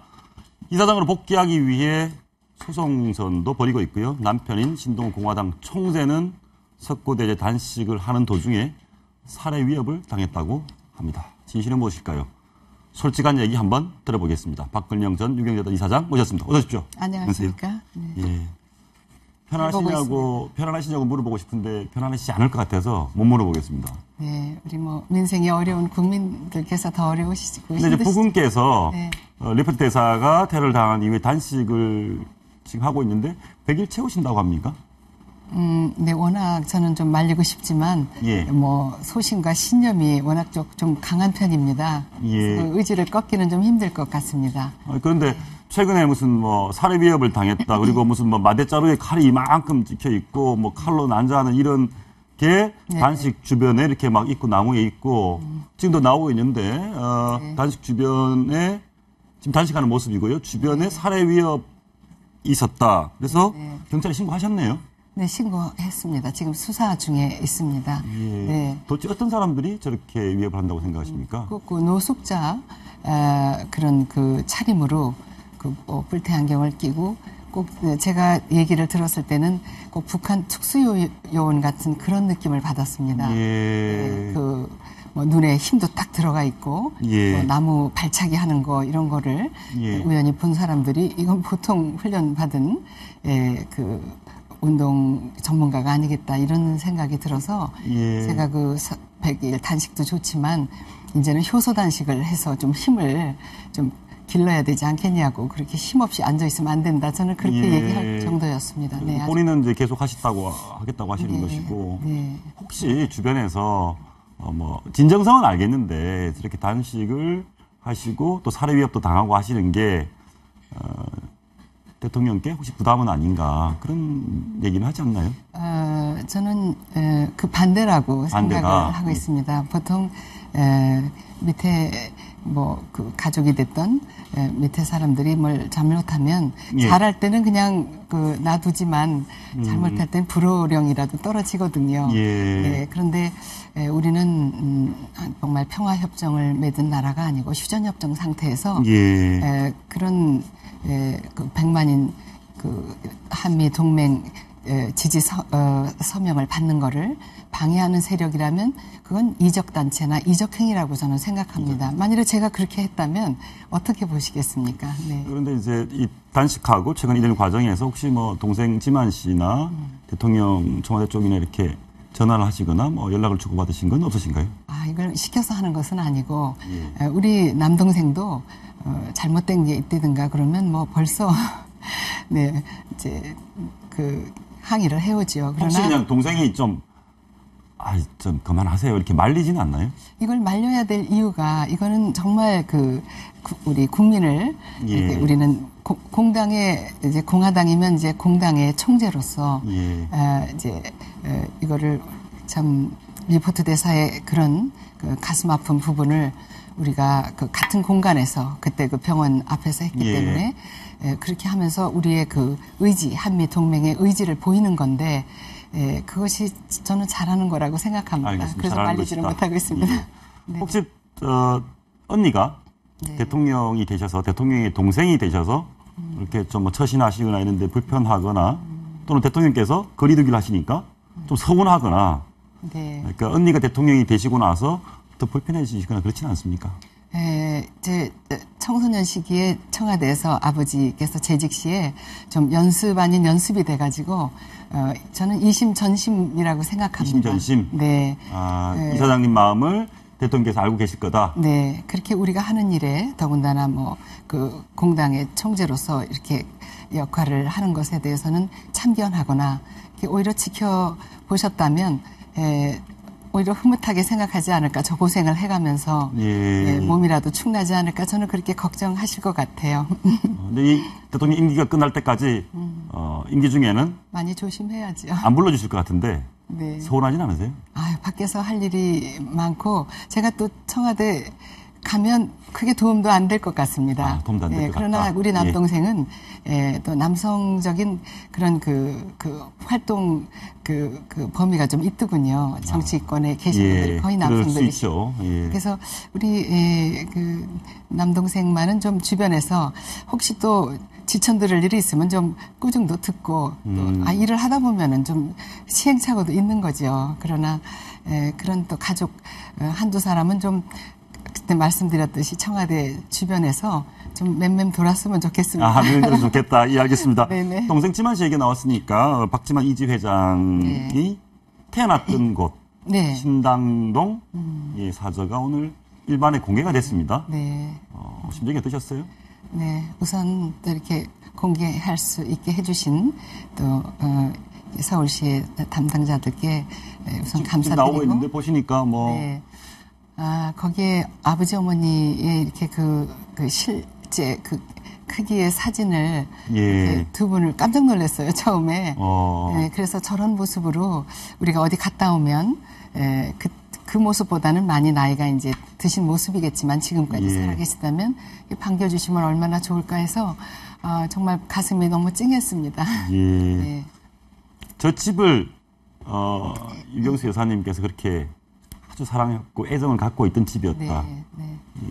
이사장으로 복귀하기 위해 소송전도 벌이고 있고요. 남편인 신동훈 공화당 총재는 석고대제 단식을 하는 도중에 살해 위협을 당했다고 합니다. 진실은 무엇일까요? 솔직한 얘기 한번 들어보겠습니다. 박근영 전 유경재단 이사장 모셨습니다. 어서 오십시오. 안녕하십니까? 네. 예. 편안하시냐고 물어보고 싶은데 편안하시지 않을 것 같아서 못 물어보겠습니다. 네, 우리 뭐 민생이 어려운 국민들께서 더 어려우시고. 근데 이제 부군께서 네. 레프트 대사가 테러를 당한 이후에 단식을 지금 하고 있는데 100일 채우신다고 합니까? 네, 워낙 저는 좀 말리고 싶지만 뭐 소신과 신념이 워낙 좀 강한 편입니다. 그 의지를 꺾기는 좀 힘들 것 같습니다. 그런데 최근에 무슨 뭐 살해 위협을 당했다. 그리고 무슨 뭐 마대자루에 칼이 이만큼 찍혀 있고 뭐 칼로 난자하는 이런 게 단식 주변에 이렇게 막 있고 나무에 있고 지금도 나오고 있는데 단식 주변에 지금 단식하는 모습이고요. 주변에 살해 위협 있었다. 그래서 경찰에 신고하셨네요. 네, 신고했습니다. 지금 수사 중에 있습니다. 네. 도대체 어떤 사람들이 저렇게 위협을 한다고 생각하십니까? 그 노숙자 그런 그 차림으로 뿔테 안경을 끼고 꼭 제가 얘기를 들었을 때는 꼭 북한 특수요원 같은 그런 느낌을 받았습니다. 뭐 눈에 힘도 딱 들어가 있고 나무 발차기 하는 거 이런 거를 우연히 본 사람들이 이건 보통 훈련 받은 그 운동 전문가가 아니겠다 이런 생각이 들어서 제가 그 100일 단식도 좋지만 이제는 효소 단식을 해서 좀 힘을 좀 길러야 되지 않겠냐고 그렇게 힘없이 앉아 있으면 안 된다. 저는 그렇게 얘기할 정도였습니다. 네, 본인은 이제 계속 하겠다고 하시는 것이고 혹시 주변에서 뭐 진정성은 알겠는데 저렇게 단식을 하시고 또 살해 위협도 당하고 하시는 게 대통령께 혹시 부담은 아닌가 그런 얘기는 하지 않나요? 저는 그 반대라고 생각을 하고 있습니다. 보통 밑에 뭐 그 가족이 됐던 밑에 사람들이 뭘 잘못하면 잘할 때는 그냥 그 놔두지만 잘못할 땐 불호령이라도 떨어지거든요. 그런데 우리는 정말 평화협정을 맺은 나라가 아니고 휴전협정 상태에서 그런 그 100만인 그 한미 동맹 지지 서명을 받는 거를 방해하는 세력이라면 그건 이적단체나 이적행위라고 저는 생각합니다. 만일에 제가 그렇게 했다면 어떻게 보시겠습니까? 네. 그런데 이제 이 단식하고 최근 이런 과정에서 혹시 뭐 동생 지만 씨나 대통령 청와대 쪽이나 이렇게 전화를 하시거나 뭐 연락을 주고받으신 건 없으신가요? 이걸 시켜서 하는 것은 아니고 우리 남동생도 잘못된 게 있다든가 그러면 뭐 벌써 네 이제 그 항의를 해오죠. 혹시 그러나 그냥 동생이 좀 그만하세요 이렇게 말리지는 않나요? 이걸 말려야 될 이유가 이거는 정말 우리 국민을 이렇게 우리는 공당의 이제 공화당이면 이제 공당의 총재로서 이제 이거를 참 리포트 대사의 그런 가슴 아픈 부분을 우리가 같은 공간에서 그때 그 병원 앞에서 했기 때문에 그렇게 하면서 우리의 그 의지, 한미 동맹의 의지를 보이는 건데 그것이 저는 잘하는 거라고 생각합니다. 알겠습니다. 그래서 말리지를 못하고 있습니다. 네. 혹시 언니가 대통령이 되셔서 대통령의 동생이 되셔서 이렇게 좀 뭐 처신하시거나 이런데 불편하거나 또는 대통령께서 거리두기를 하시니까 좀 서운하거나 그러니까 언니가 대통령이 되시고 나서 더 불편해지시거나 그렇지는 않습니까? 제 청소년 시기에 청와대에서 아버지께서 재직 시에 좀 연습 아닌 연습이 돼가지고 저는 이심전심이라고 생각합니다. 이심전심? 네. 이사장님 마음을 대통령께서 알고 계실 거다? 네. 그렇게 우리가 하는 일에 더군다나 그 공당의 총재로서 이렇게 역할을 하는 것에 대해서는 참견하거나 오히려 지켜보셨다면 오히려 흐뭇하게 생각하지 않을까. 저 고생을 해가면서 몸이라도 축나지 않을까. 저는 그렇게 걱정하실 것 같아요. 근데 이 대통령 임기가 끝날 때까지 임기 중에는 많이 조심해야죠. 안 불러주실 것 같은데 네. 서운하진 않으세요? 밖에서 할 일이 많고 제가 또 청와대 가면 크게 도움도 안 될 것 같습니다. 도움도 안 될 것 같다. 그러나 우리 남동생은 또 남성적인 그런 그 활동 그 범위가 좀 있더군요. 정치권에 계신 분들이 거의 남성들이시죠. 그래서 우리 그 남동생만은 좀 주변에서 혹시 또 지천들을 일이 있으면 좀 꾸중도 듣고 또 일을 하다 보면은 좀 시행착오도 있는 거죠. 그러나 그런 또 가족 한두 사람은 좀 그때 말씀드렸듯이 청와대 주변에서 좀 맴맴 돌았으면 좋겠습니다. 맴맴 좋겠다. 예, 알겠습니다. 네네. 동생 지만 씨 얘기 나왔으니까 박지만 이지 회장이 태어났던 곳 신당동 사저가 오늘 일반에 공개가 됐습니다. 네. 심정이 어떠셨어요? 네. 우선 또 이렇게 공개할 수 있게 해주신 또 서울시의 담당자들께 우선 감사드리고. 지금 나오고 있는데 보시니까 네. 거기에 아버지 어머니의 이렇게 실제 크기의 사진을 두 분을 깜짝 놀랐어요, 처음에. 네, 그래서 저런 모습으로 우리가 어디 갔다 오면, 그 모습보다는 많이 나이가 이제 드신 모습이겠지만 지금까지 살아계시다면 반겨주시면 얼마나 좋을까 해서, 정말 가슴이 너무 찡했습니다. 네. 저 집을, 유경수 여사님께서 그렇게 아주 사랑했고 애정을 갖고 있던 집이었다.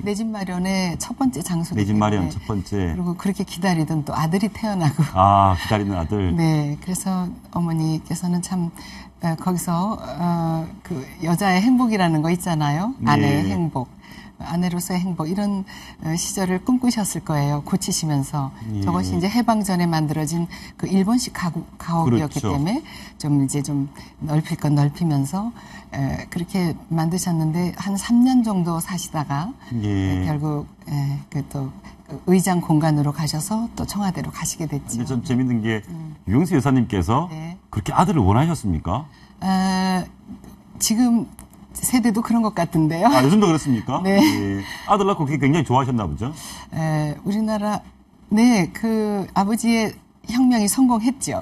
내 집 마련의 첫 번째 장소기 내 집 마련 첫 번째. 그리고 그렇게 기다리던 또 아들이 태어나고. 기다리는 아들. 네, 그래서 어머니께서는 참 거기서 그 여자의 행복이라는 거 있잖아요. 아내의 행복. 아내로서의 행복 이런 시절을 꿈꾸셨을 거예요. 고치시면서 저것이 이제 해방 전에 만들어진 그 일본식 가옥이었기 때문에 좀 이제 좀 넓힐 건 넓히면서 그렇게 만드셨는데 한 3년 정도 사시다가 결국 그 또 의장 공간으로 가셔서 또 청와대로 가시게 됐죠. 근데 좀 재밌는 게 유경수 여사님께서 그렇게 아들을 원하셨습니까? 지금 세대도 그런 것 같은데요. 요즘도 그렇습니까? 네. 아들 낳고 그게 굉장히 좋아하셨나 보죠? 우리나라, 그 아버지의 혁명이 성공했죠.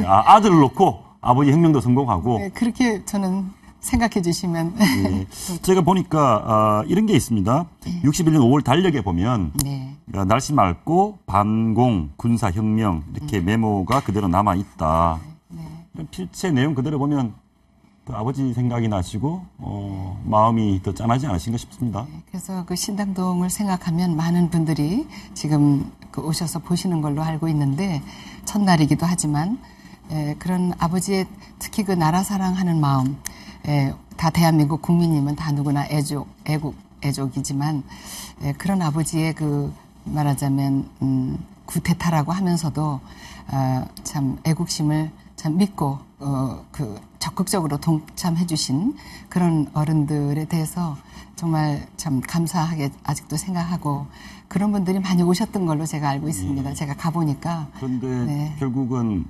아들을 놓고 아버지 혁명도 성공하고. 네, 그렇게 저는 생각해 주시면. 제가 보니까, 이런 게 있습니다. 61년 5월 달력에 보면, 그러니까 날씨 맑고 반공, 군사혁명, 이렇게 메모가 그대로 남아있다. 필체 내용 그대로 보면, 아버지 생각이 나시고 마음이 더 짠하지 않으신가 싶습니다. 그래서 그 신당동을 생각하면 많은 분들이 지금 오셔서 보시는 걸로 알고 있는데 첫날이기도 하지만 그런 아버지의 특히 그 나라 사랑하는 마음 다 대한민국 국민이면 다 누구나 애족이지만 그런 아버지의 그 말하자면 구태타라고 하면서도 참 애국심을 참 믿고 적극적으로 동참해 주신 그런 어른들에 대해서 정말 참 감사하게 아직도 생각하고 그런 분들이 많이 오셨던 걸로 제가 알고 있습니다. 제가 가보니까. 그런데 결국은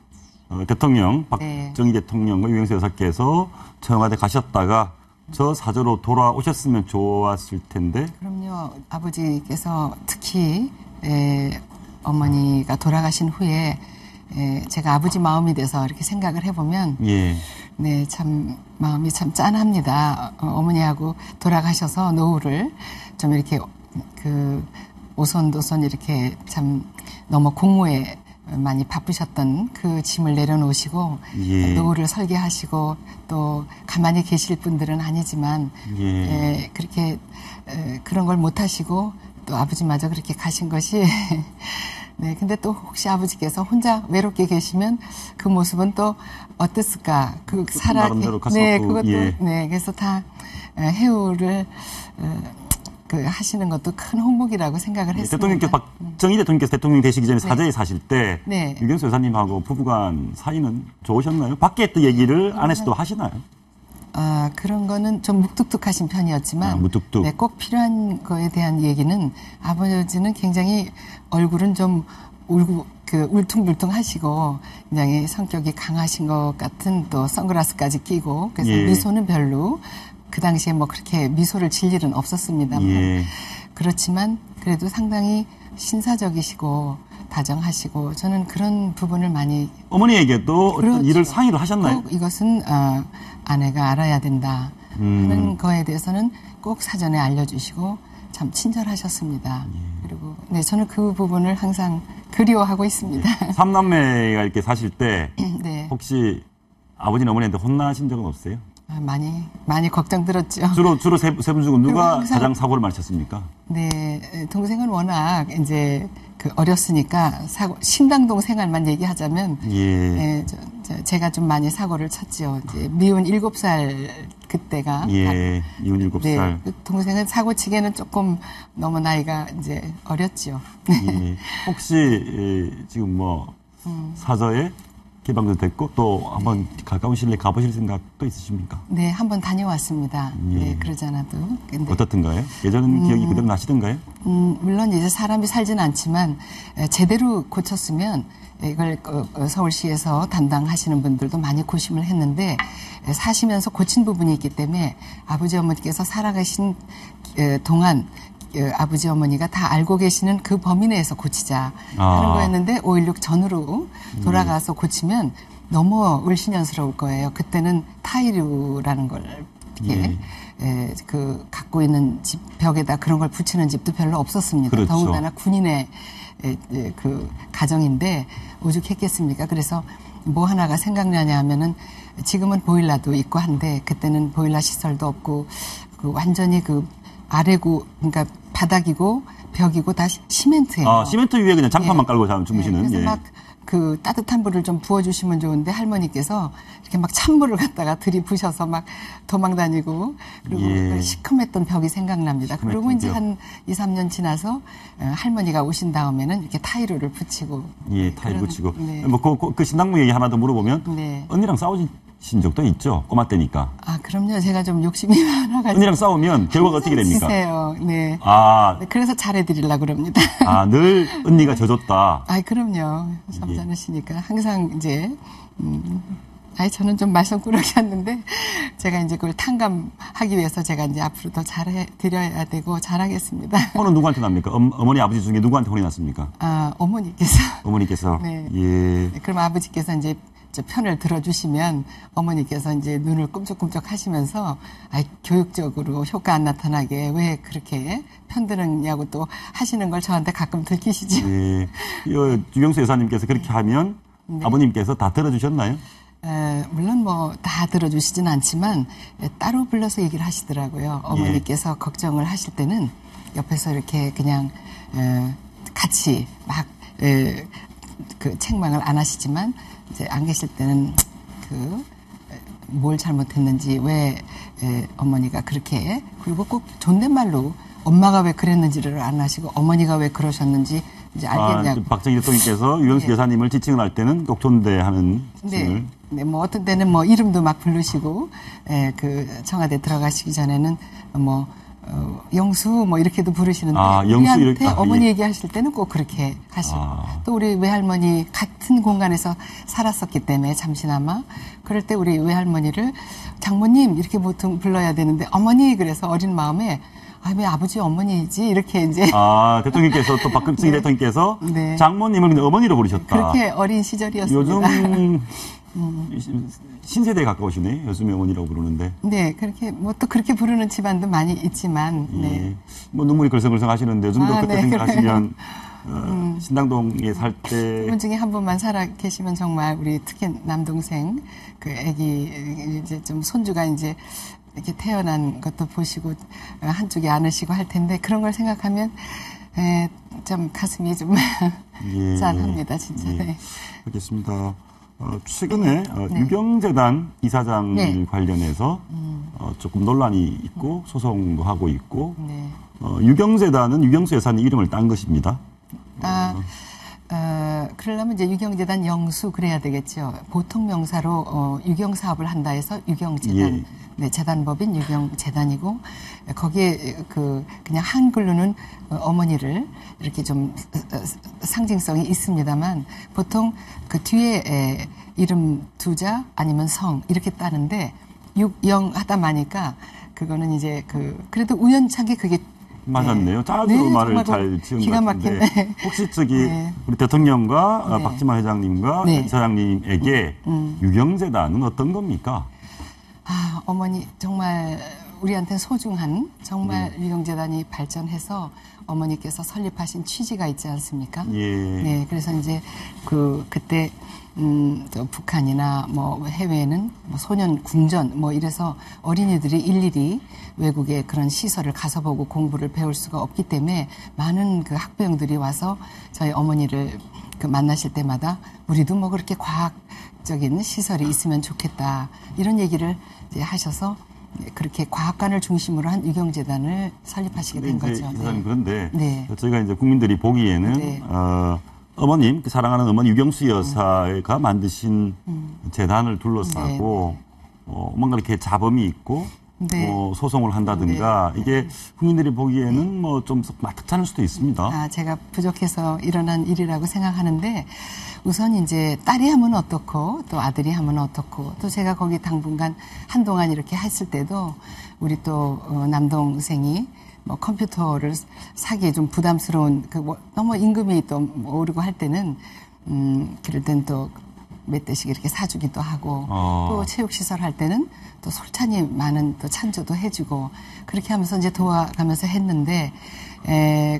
대통령, 박정희 대통령과 유영수 여사께서 청와대 가셨다가 저 사저로 돌아오셨으면 좋았을 텐데. 그럼요. 아버지께서 특히 어머니가 돌아가신 후에 제가 아버지 마음이 돼서 이렇게 생각을 해보면 네, 참 마음이 참 짠합니다. 어머니하고 돌아가셔서 노후를 좀 이렇게 그 오손도손 이렇게 참 너무 공무에 많이 바쁘셨던 그 짐을 내려놓으시고 노후를 설계하시고 또 가만히 계실 분들은 아니지만 그렇게 그런 걸 못하시고 또 아버지마저 그렇게 가신 것이 네, 근데 또 혹시 아버지께서 혼자 외롭게 계시면 그 모습은 또 어땠을까? 그 네, 그것도 네, 그래서 다 해우를 그 하시는 것도 큰 홍목이라고 생각을 했습니다. 대통령께서 박정희 대통령께서 대통령 되시기 전에 사저에 사실 때 유경수 여사님하고 부부간 사이는 좋으셨나요? 밖에 또 얘기를 안에서도 하시나요? 아, 그런 거는 좀 묵뚝뚝하신 편이었지만 무뚝뚝. 네, 꼭 필요한 거에 대한 얘기는 아버지는 굉장히 얼굴은 좀 울퉁불퉁 하시고 굉장히 성격이 강하신 것 같은 또 선글라스까지 끼고 그래서 미소는 별로 그 당시에 뭐 그렇게 미소를 질 일은 없었습니다. 그렇지만 그래도 상당히 신사적이시고 다정하시고 저는 그런 부분을 많이 어머니에게도 어떤 일을 상의를 하셨나요? 꼭 이것은 아내가 알아야 된다 하는 거에 대해서는 꼭 사전에 알려주시고 참 친절하셨습니다. 그리고 네, 저는 그 부분을 항상 그리워하고 있습니다. 삼남매가 이렇게 사실 때 네. 혹시 아버지나 어머니한테 혼나신 적은 없어요? 많이 걱정 들었죠. 주로 세 분 중 누가 가장 사고를 많이 쳤습니까? 네, 동생은 워낙 이제 그 어렸으니까 신당동 생활만 얘기하자면 제가 좀 많이 사고를 쳤죠. 이제 미운 7살 그때가 미운 7살. 네, 그 동생은 사고치기에는 조금 너무 나이가 이제 어렸죠. 혹시 지금 뭐 사저에 개방도 됐고 또 한번 가까운 시일에 가보실 생각도 있으십니까? 네, 한번 다녀왔습니다. 네, 그러지 않아도. 근데 어떻던가요? 예전 기억이 그대로 나시던가요? 물론 이제 사람이 살지는 않지만 제대로 고쳤으면 이걸 서울시에서 담당하시는 분들도 많이 고심을 했는데 사시면서 고친 부분이 있기 때문에 아버지 어머니께서 살아가신 동안 아버지 어머니가 다 알고 계시는 그 범위 내에서 고치자 하는 거였는데 5.16 전후로 돌아가서 고치면 너무 을신연스러울 거예요. 그때는 타이르라는 걸 그 갖고 있는 집 벽에다 그런 걸 붙이는 집도 별로 없었습니다. 그렇죠. 더군다나 군인의 그 가정인데 오죽했겠습니까? 그래서 뭐 하나가 생각나냐 하면은 지금은 보일러도 있고 한데 그때는 보일러 시설도 없고 그 완전히 그 아래고 그러니까 바닥이고 벽이고 다 시멘트예요. 시멘트 위에 그냥 장판만 깔고 주무시는. 그래서 막 그 따뜻한 물을 좀 부어주시면 좋은데 할머니께서 이렇게 막 찬물을 갖다가 들이부셔서 막 도망다니고 그리고 시커맸던 벽이 생각납니다. 그리고 이제 한 2, 3년 지나서 할머니가 오신 다음에는 이렇게 타일을 붙이고. 타일 붙이고. 뭐 그 신당무 얘기 하나 더 물어보면 언니랑 싸우신 적도 있죠? 꼬마 때니까. 아, 그럼요. 제가 좀 욕심이 많아가지고. 언니랑 싸우면 결과가 어떻게 됩니까? 치세요. 네. 그래서 잘해드리려고 그럽니다. 늘 언니가 져줬다. 그럼요. 점잖으시니까. 항상 이제, 저는 좀 말썽꾸러기였는데, 제가 이제 그걸 탕감하기 위해서 제가 이제 앞으로 더 잘해드려야 되고, 잘하겠습니다. 혼은 누구한테 납니까? 어머니, 아버지 중에 누구한테 혼이 났습니까? 어머니께서. 어머니께서? 네. 그럼 아버지께서 이제, 편을 들어주시면 어머니께서 이제 눈을 꿈쩍꿈쩍 하시면서 교육적으로 효과 안 나타나게 왜 그렇게 편드느냐고 또 하시는 걸 저한테 가끔 들키시죠. 유경수 여사님께서 그렇게 하면 아버님께서 다 들어주셨나요? 물론 뭐 다 들어주시진 않지만 따로 불러서 얘기를 하시더라고요. 어머니께서 걱정을 하실 때는 옆에서 이렇게 그냥 같이 막 그 책망을 안 하시지만 이제 안 계실 때는 뭘 잘못했는지 왜 어머니가 그렇게 그리고 꼭 존댓말로 엄마가 왜 그랬는지를 안 하시고 어머니가 왜 그러셨는지 이제 알겠냐고. 박정희 대통령께서 유경수 여사님을 지칭을 할 때는 꼭 존대하는 지칭을. 네, 뭐 어떤 때는 뭐 이름도 막 부르시고 그 청와대 들어가시기 전에는 뭐 영수 뭐 이렇게도 부르시는데 영수 우리한테 이렇게, 어머니 예. 얘기하실 때는 꼭 그렇게 하시고 또 우리 외할머니 같은 공간에서 살았었기 때문에 잠시나마 그럴 때 우리 외할머니를 장모님 이렇게 보통 불러야 되는데 어머니 그래서 어린 마음에 왜 아버지 어머니지 이렇게 이제 대통령께서 또 박근혜 네. 대통령께서 네. 장모님을 근데 어머니로 부르셨다. 그렇게 어린 시절이었습니다. 요즘 신세대에 가까우시네. 요즘에 어머니라고 부르는데. 네, 그렇게 뭐 또 그렇게 부르는 집안도 많이 있지만, 네. 예. 뭐 눈물이 글썽글썽 하시는데 요즘도 그때 네, 생각하시면 신당동에 살 때 그분 중에 한 분만 살아 계시면 정말 우리 특히 남동생 그 아기 이제 좀 손주가 이제 이렇게 태어난 것도 보시고 한쪽에 안으시고 할 텐데 그런 걸 생각하면 좀 가슴이 좀 예. 짠합니다, 진짜. 예. 네. 알겠습니다. 최근에 유경재단 이사장 네. 관련해서 조금 논란이 있고 소송도 하고 있고 네. 유경재단은 유경수 여사님 이름을 딴 것입니다. 그러려면 이제 유경재단 영수 그래야 되겠죠. 보통 명사로 유경 사업을 한다 해서 유경재단, 예. 네, 재단법인 유경재단이고 거기에 그냥 한글로는 어머니를 이렇게 좀 상징성이 있습니다만 보통 그 뒤에 이름 두자 아니면 성 이렇게 따는데 육영 하다 보니까 그거는 이제 그래도 우연찮게 그게 맞았네요. 짜주 네, 말을 정말 잘 지은 기가 것 같은데 막힌, 혹시 저기 네. 우리 대통령과 네. 박지만 회장님과 네. 이사장님에게 유경재단은 어떤 겁니까? 어머니 정말 우리한테는 소중한 정말 유경재단이 발전해서 어머니께서 설립하신 취지가 있지 않습니까? 예. 네, 그래서 이제 그때 또 북한이나 뭐 해외에는 뭐 소년 궁전 뭐 이래서 어린이들이 일일이 외국의 그런 시설을 가서 보고 공부를 배울 수가 없기 때문에 많은 그 학부형들이 와서 저희 어머니를 만나실 때마다 우리도 뭐 그렇게 과학적인 시설이 있으면 좋겠다 이런 얘기를 이제 하셔서 그렇게 과학관을 중심으로 한 유경재단을 설립하시게 된 거죠. 이사장님 그런데 네. 저희가 이제 국민들이 보기에는 네. 어머님, 사랑하는 어머니 유경수 여사가 만드신 재단을 둘러싸고 뭔가 이렇게 자범이 있고 네. 소송을 한다든가 이게 국민들이 보기에는 뭐 좀 마뜩찮을 수도 있습니다. 제가 부족해서 일어난 일이라고 생각하는데 우선 이제 딸이 하면 어떻고 또 아들이 하면 어떻고 또 제가 거기 당분간 한동안 이렇게 했을 때도 우리 또 남동생이 뭐 컴퓨터를 사기에 좀 부담스러운 너무 임금이 또 오르고 할 때는 그럴 땐 또 몇 대씩 이렇게 사주기도 하고 또 체육시설 할 때는 또 솔찬히 많은 또 찬조도 해주고 그렇게 하면서 이제 도와가면서 했는데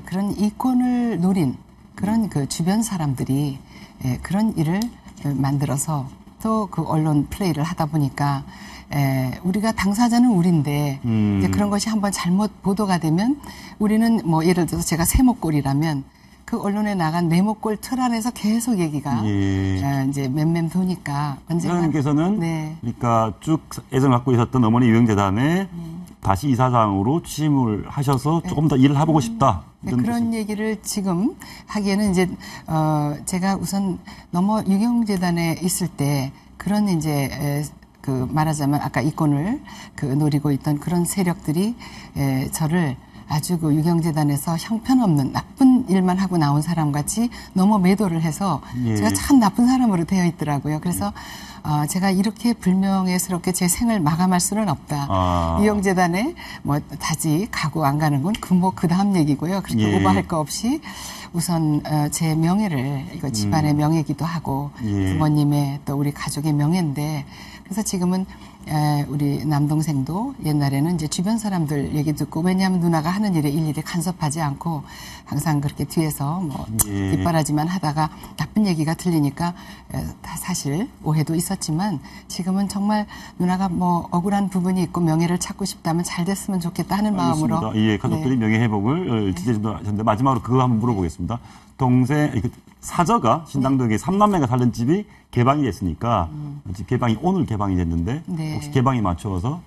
그런 이권을 노린 그런 그 주변 사람들이 그런 일을 만들어서 또 그 언론 플레이를 하다 보니까 우리가 당사자는 우리인데 이제 그런 것이 한번 잘못 보도가 되면 우리는 뭐 예를 들어서 제가 세목골이라면 그 언론에 나간 네모골 틀 안에서 계속 얘기가 이제 맴맴 도니까 언젠가 회장님께서는 그러니까 쭉 애정을 갖고 있었던 어머니 유경재단에 다시 이사장으로 취임을 하셔서 조금 더 일을 해보고 싶다. 그런 얘기를 지금 하기에는 이제 제가 우선 너무 유경재단에 있을 때 그런 이제 말하자면 아까 이권을 노리고 있던 그런 세력들이 저를 아주 유경재단에서 형편없는 나쁜 일만 하고 나온 사람 같이 너무 매도를 해서 제가 참 나쁜 사람으로 되어 있더라고요. 그래서 제가 이렇게 불명예스럽게 제 생을 마감할 수는 없다. 유경재단에 뭐 다시 가고 안 가는 건 그 다음 얘기고요. 그렇게 오버할 거 없이 우선 제 명예를 이거 집안의 명예기도 하고 부모님의 또 우리 가족의 명예인데 그래서 지금은 우리 남동생도 옛날에는 이제 주변 사람들 얘기 듣고 왜냐하면 누나가 하는 일에 일일이 간섭하지 않고 항상 그렇게 뒤에서 뭐 뒷바라지만 하다가 나쁜 얘기가 들리니까 다 사실 오해도 있었지만 지금은 정말 누나가 뭐 억울한 부분이 있고 명예를 찾고 싶다면 잘 됐으면 좋겠다 하는 마음으로 가족들이 명예 회복을 지지해준다 하셨는데 마지막으로 그거 한번 물어보겠습니다. 사저가 신당동에 3남매가 살던 집이 개방이 됐으니까 집 개방이 오늘 개방이 됐는데 혹시 개방에 맞추어서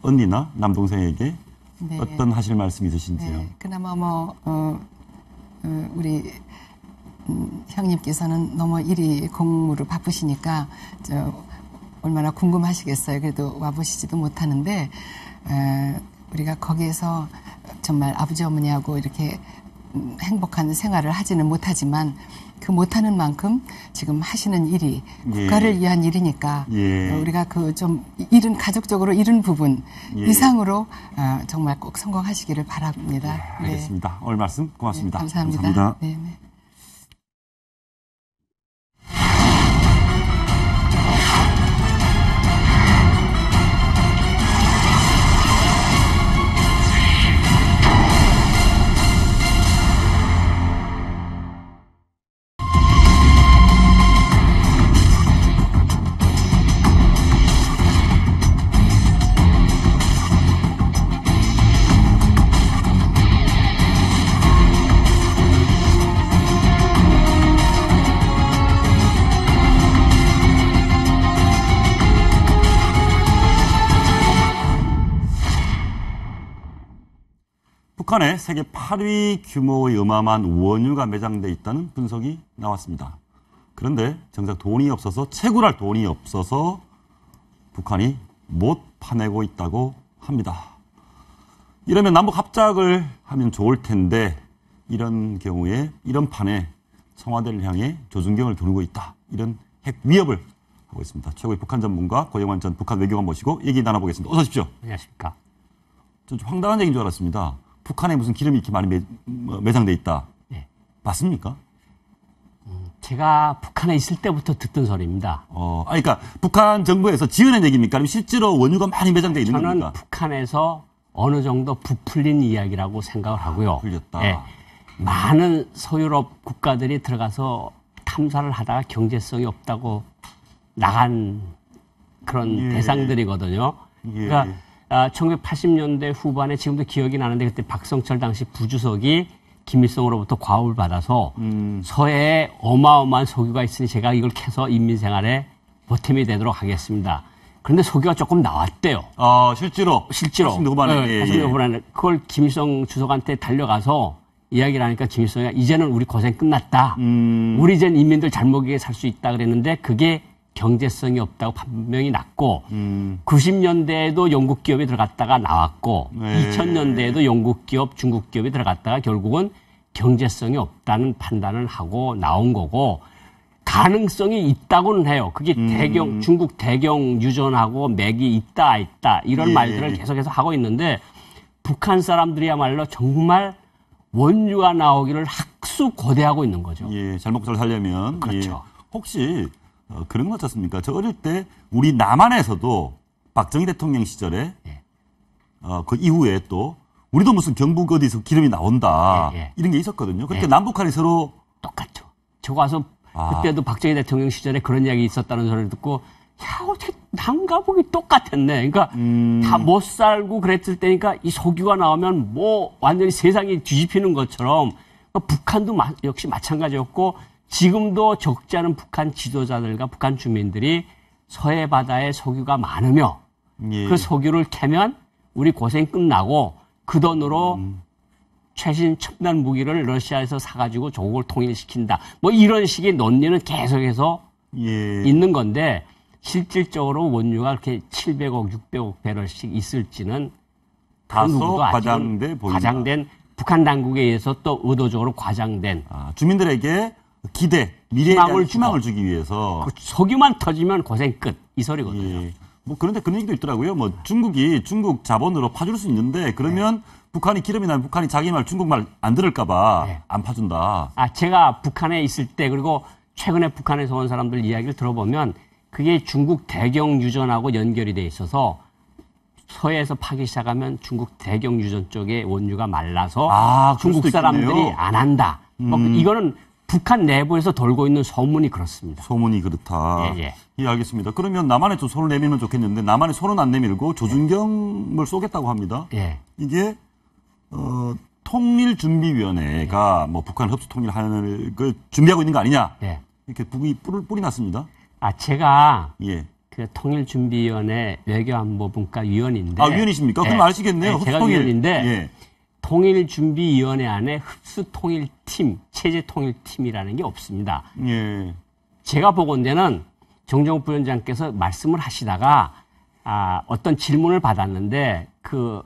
언니나 남동생에게 어떤 하실 말씀이 있으신지요? 그나마 우리 형님께서는 너무 일이 공무로 바쁘시니까 얼마나 궁금하시겠어요. 그래도 와보시지도 못하는데 우리가 거기에서 정말 아버지 어머니하고 이렇게 행복한 생활을 하지는 못하지만 그 못하는 만큼 지금 하시는 일이 국가를 위한 일이니까 우리가 그 좀 잃은 가족적으로 잃은 부분 이상으로 정말 꼭 성공하시기를 바랍니다. 알겠습니다. 오늘 말씀 고맙습니다. 감사합니다. 감사합니다. 네. 북한에 세계 8위 규모의 어마어마한 원유가 매장돼 있다는 분석이 나왔습니다. 그런데 정작 돈이 없어서 채굴할 돈이 없어서 북한이 못 파내고 있다고 합니다. 이러면 남북 합작을 하면 좋을 텐데 이런 경우에 이런 판에 청와대를 향해 조준경을 두르고 있다. 이런 핵 위협을 하고 있습니다. 최고의 북한 전문가 고영환 전 북한 외교관 모시고 얘기 나눠보겠습니다. 어서 오십시오. 안녕하십니까. 좀 황당한 얘기인 줄 알았습니다. 북한에 무슨 기름이 이렇게 많이 매장돼 있다. 네. 맞습니까? 제가 북한에 있을 때부터 듣던 소리입니다. 그러니까 북한 정부에서 지어낸 얘기입니까? 아니면 실제로 원유가 많이 매장돼 있는 저는 겁니까? 북한에서 어느 정도 부풀린 이야기라고 생각을 하고요. 풀렸다. 네. 많은 소유럽 국가들이 들어가서 탐사를 하다가 경제성이 없다고 나간 그런 대상들이거든요. 그러니까 1980년대 후반에 지금도 기억이 나는데 그때 박성철 당시 부주석이 김일성으로부터 과업을 받아서 서해에 어마어마한 석유가 있으니 제가 이걸 캐서 인민생활에 보탬이 되도록 하겠습니다. 그런데 석유가 조금 나왔대요. 실제로? 80년 후반에. 그걸 김일성 주석한테 달려가서 이야기를 하니까 김일성이 이제는 우리 고생 끝났다. 우리 이젠 인민들 잘 먹이게 살 수 있다 그랬는데 그게 경제성이 없다고 판명이 났고 90년대에도 영국 기업이 들어갔다가 나왔고 2000년대에도 영국 기업, 중국 기업이 들어갔다가 결국은 경제성이 없다는 판단을 하고 나온 거고 가능성이 있다고는 해요. 그게 중국 대경 유전하고 맥이 있다 이런 말들을 계속해서 하고 있는데 북한 사람들이야말로 정말 원유가 나오기를 학수고대하고 있는 거죠. 잘 먹고 잘 살려면. 그렇죠. 혹시 그런 거 어떻습니까? 저 어릴 때 우리 남한에서도 박정희 대통령 시절에 그 이후에 또 우리도 무슨 경북 어디서 기름이 나온다 이런 게 있었거든요. 그렇게 남북한이 서로 똑같죠. 저 가서 그때도 박정희 대통령 시절에 그런 이야기 있었다는 소리를 듣고 야 어떻게 남과 북이 똑같았네. 그러니까 다 못 살고 그랬을 때니까 이 석유가 나오면 뭐 완전히 세상이 뒤집히는 것처럼 그러니까 북한도 역시 마찬가지였고 지금도 적지 않은 북한 지도자들과 북한 주민들이 서해 바다에 석유가 많으며 그 석유를 캐면 우리 고생 끝나고 그 돈으로 최신 첨단 무기를 러시아에서 사가지고 조국을 통일시킨다. 뭐 이런 식의 논리는 계속해서 있는 건데 실질적으로 원유가 그렇게 700억, 600억 배럴씩 있을지는 다소 과장된 북한 당국에 의해서 또 의도적으로 과장된 주민들에게 기대, 미래에 대한 희망을 주기 위해서. 석유만 터지면 고생 끝. 이 소리거든요. 뭐 그런데 그런 얘기도 있더라고요. 뭐 중국 자본으로 파줄 수 있는데 그러면 북한이 기름이 나면 북한이 자기 말 중국말 안 들을까봐 안 파준다. 제가 북한에 있을 때 그리고 최근에 북한에서 온 사람들 이야기를 들어보면 그게 중국 대경 유전하고 연결이 돼 있어서 서해에서 파기 시작하면 중국 대경 유전 쪽에 원유가 말라서 중국 사람들이 안 한다. 뭐 이거는 북한 내부에서 돌고 있는 소문이 그렇습니다. 소문이 그렇다. 알겠습니다. 그러면 남한에 좀 손을 내밀면 좋겠는데 남한에 손은 안 내밀고 조준경을 쏘겠다고 합니다. 이게 통일준비위원회가 뭐 북한 흡수 통일하는 걸 준비하고 있는 거 아니냐? 이렇게 뿔이 났습니다. 제가 그 통일준비위원회 외교안보분과 위원인데. 위원이십니까? 그럼 아시겠네요. 제가 위원인데. 통일준비위원회 안에 흡수통일팀, 체제통일팀이라는 게 없습니다. 제가 보건대는 정정욱 부위원장께서 말씀을 하시다가 어떤 질문을 받았는데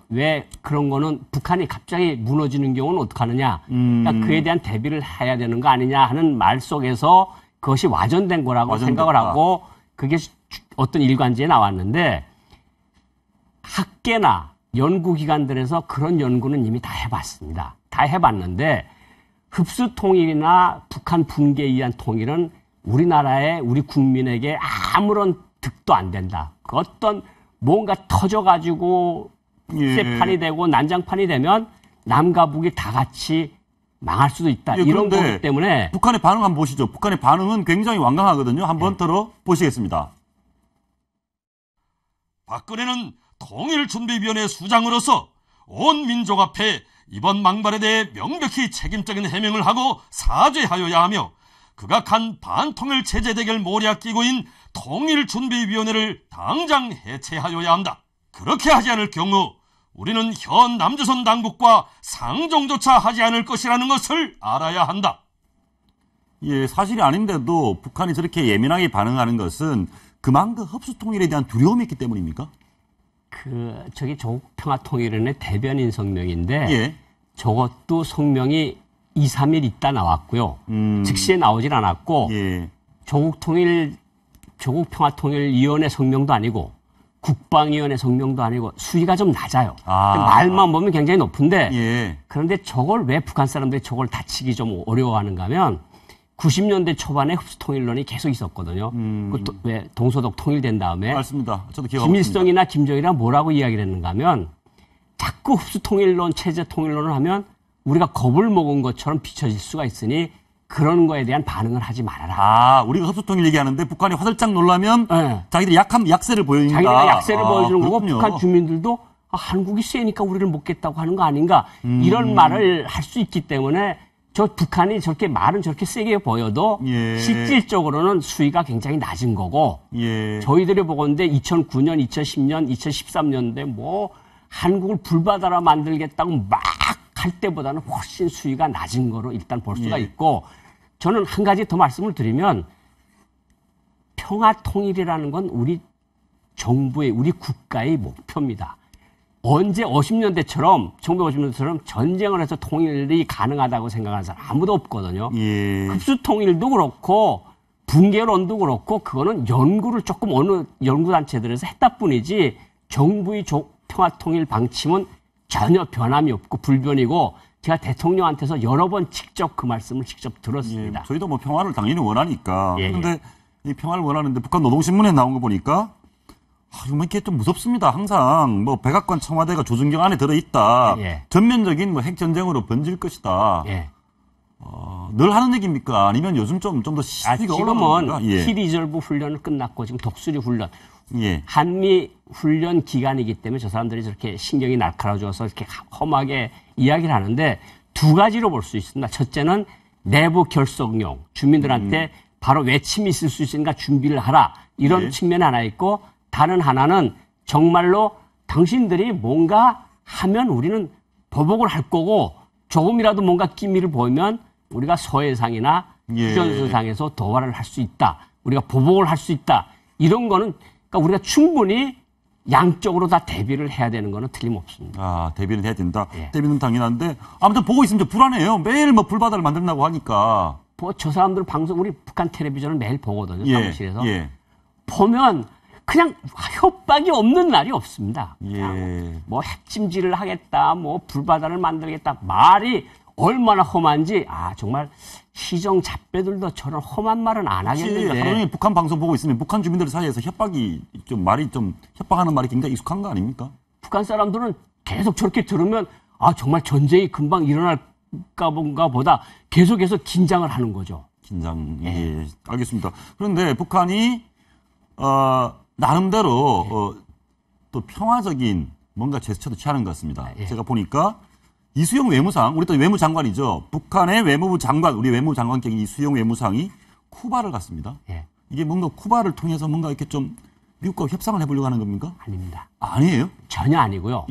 왜 그런 거는 북한이 갑자기 무너지는 경우는 어떡하느냐. 그러니까 그에 대한 대비를 해야 되는 거 아니냐 하는 말 속에서 그것이 와전된 거라고 생각을 하고 그게 어떤 일관지에 나왔는데 학계나 연구기관들에서 그런 연구는 이미 다 해봤습니다. 다 해봤는데 흡수 통일이나 북한 분계에 의한 통일은 우리나라의 우리 국민에게 아무런 득도 안 된다. 어떤 뭔가 터져가지고 쇠판이 되고 난장판이 되면 남과 북이 다 같이 망할 수도 있다. 이런 거기 때문에 북한의 반응 한번 보시죠. 북한의 반응은 굉장히 완강하거든요. 한번 들어보시겠습니다. 박근혜는 통일준비위원회 수장으로서 온 민족 앞에 이번 망발에 대해 명백히 책임적인 해명을 하고 사죄하여야 하며 극악한 반통일 체제 대결 모략기구인 통일준비위원회를 당장 해체하여야 한다. 그렇게 하지 않을 경우 우리는 현 남조선 당국과 상종조차 하지 않을 것이라는 것을 알아야 한다. 예, 사실이 아닌데도 북한이 저렇게 예민하게 반응하는 것은 그만큼 흡수통일에 대한 두려움이 있기 때문입니까? 저기 조국평화통일원의 대변인 성명인데 저것도 성명이 2, 3일 있다 나왔고요. 즉시에 나오질 않았고 조국평화통일위원회 성명도 아니고 국방위원회 성명도 아니고 수위가 좀 낮아요. 말만 보면 굉장히 높은데 그런데 저걸 왜 북한 사람들이 저걸 다치기 좀 어려워하는가 하면 90년대 초반에 흡수통일론이 계속 있었거든요. 왜 동서독 통일된 다음에 맞습니다. 저도 기억하고 김일성이나 김정일이나 뭐라고 이야기를 했는가 하면 자꾸 흡수통일론, 체제통일론을 하면 우리가 겁을 먹은 것처럼 비춰질 수가 있으니 그런 거에 대한 반응을 하지 말아라. 우리가 흡수통일 얘기하는데 북한이 화들짝 놀라면 자기들이 약세를 보이니까. 자기가 약세를 보여주는 거고 북한 주민들도 한국이 세니까 우리를 먹겠다고 하는 거 아닌가 이런 말을 할 수 있기 때문에 저 북한이 저렇게 말은 저렇게 세게 보여도 실질적으로는 수위가 굉장히 낮은 거고 저희들이 보건데 2009년, 2010년, 2013년대 뭐 한국을 불바다라 만들겠다고 막 할 때보다는 훨씬 수위가 낮은 거로 일단 볼 수가 있고 저는 한 가지 더 말씀을 드리면 평화통일이라는 건 우리 정부의 우리 국가의 목표입니다. 언제 50년대처럼 1950년대처럼 전쟁을 해서 통일이 가능하다고 생각하는 사람 아무도 없거든요. 흡수통일도 그렇고 붕괴론도 그렇고 그거는 연구를 조금 어느 연구단체들에서 했다 뿐이지 정부의 평화통일 방침은 전혀 변함이 없고 불변이고 제가 대통령한테서 여러 번 직접 그 말씀을 직접 들었습니다. 저희도 뭐 평화를 당연히 원하니까. 그런데 이 평화를 원하는데 북한 노동신문에 나온 거 보니까 이게 좀 무섭습니다. 항상 뭐 백악관 청와대가 조준경 안에 들어있다. 전면적인 뭐 핵전쟁으로 번질 것이다. 늘 하는 얘기입니까? 아니면 요즘 좀 더 시기가 지금은 T-리저브 훈련을 끝났고 지금 독수리 훈련. 한미 훈련 기간이기 때문에 저 사람들이 저렇게 신경이 날카로워져서 이렇게 험하게 이야기를 하는데 두 가지로 볼 수 있습니다. 첫째는 내부 결속용, 주민들한테 바로 외침이 있을 수 있으니까 준비를 하라. 이런 측면이 하나 있고 다른 하나는 정말로 당신들이 뭔가 하면 우리는 보복을 할 거고 조금이라도 뭔가 기미를 보이면 우리가 서해상이나 휴전선상에서 도발을 할 수 있다. 우리가 보복을 할 수 있다. 이런 거는 그러니까 우리가 충분히 양쪽으로 다 대비를 해야 되는 거는 틀림없습니다. 대비를 해야 된다. 대비는 당연한데 아무튼 보고 있으면 좀 불안해요. 매일 뭐 불바다를 만든다고 하니까. 저 사람들 방송 우리 북한 텔레비전을 매일 보거든요. 사무실에서. 보면 그냥 협박이 없는 날이 없습니다. 뭐 핵찜질을 하겠다, 뭐 불바다를 만들겠다. 말이 얼마나 험한지 정말 시정 잡배들도 저런 험한 말은 안 하겠는데. 하루 종일 북한 방송 보고 있으면 북한 주민들 사이에서 협박이 협박하는 말이 굉장히 익숙한 거 아닙니까? 북한 사람들은 계속 저렇게 들으면 정말 전쟁이 금방 일어날까 뭔가 보다 계속해서 긴장을 하는 거죠. 긴장. 알겠습니다. 그런데 북한이 나름대로 또 평화적인 뭔가 제스처도 취하는 것 같습니다. 제가 보니까 이수영 외무상, 우리 또 외무장관이죠. 북한의 외무부 장관, 우리 외무장관격인 이수영 외무상이 쿠바를 갔습니다. 이게 뭔가 쿠바를 통해서 뭔가 이렇게 좀 미국과 협상을 해보려고 하는 겁니까? 아닙니다. 아니에요? 전혀 아니고요.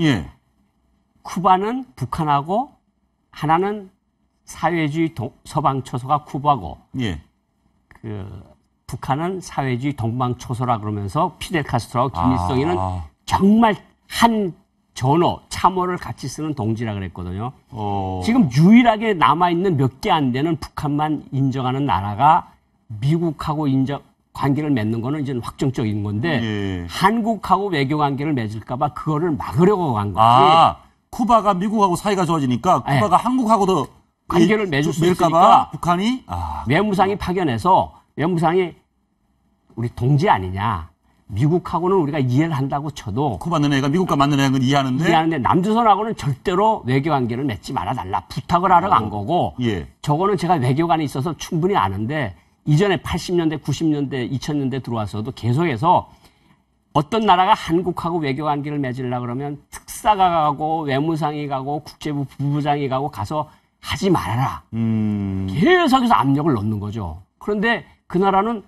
쿠바는 북한하고 하나는 사회주의 서방 초소가 쿠바고 북한은 사회주의 동방초소라 그러면서 피델 카스트로하고 김일성이는 정말 한 전어, 참어를 같이 쓰는 동지라 그랬거든요. 지금 유일하게 남아있는 몇 개 안 되는 북한만 인정하는 나라가 미국하고 관계를 맺는 거는 이제 확정적인 건데 한국하고 외교 관계를 맺을까봐 그거를 막으려고 한 거지. 쿠바가 미국하고 사이가 좋아지니까 쿠바가 한국하고도 관계를 맺을 수 있으니까 북한이 외무상이 파견해서 외무상이 우리 동지 아니냐. 미국하고는 우리가 이해를 한다고 쳐도 쿠바 너네가 미국과 맞는 애는 이해하는데 남조선하고는 절대로 외교관계를 맺지 말아달라 부탁을 하러 간 거고 저거는 제가 외교관이 있어서 충분히 아는데 이전에 80년대, 90년대, 2000년대 들어와서도 계속해서 어떤 나라가 한국하고 외교관계를 맺으려고 그러면 특사가 가고 외무상이 가고 국제부 부부장이 가고 가서 하지 말아라. 계속해서 압력을 넣는 거죠. 그런데 그 나라는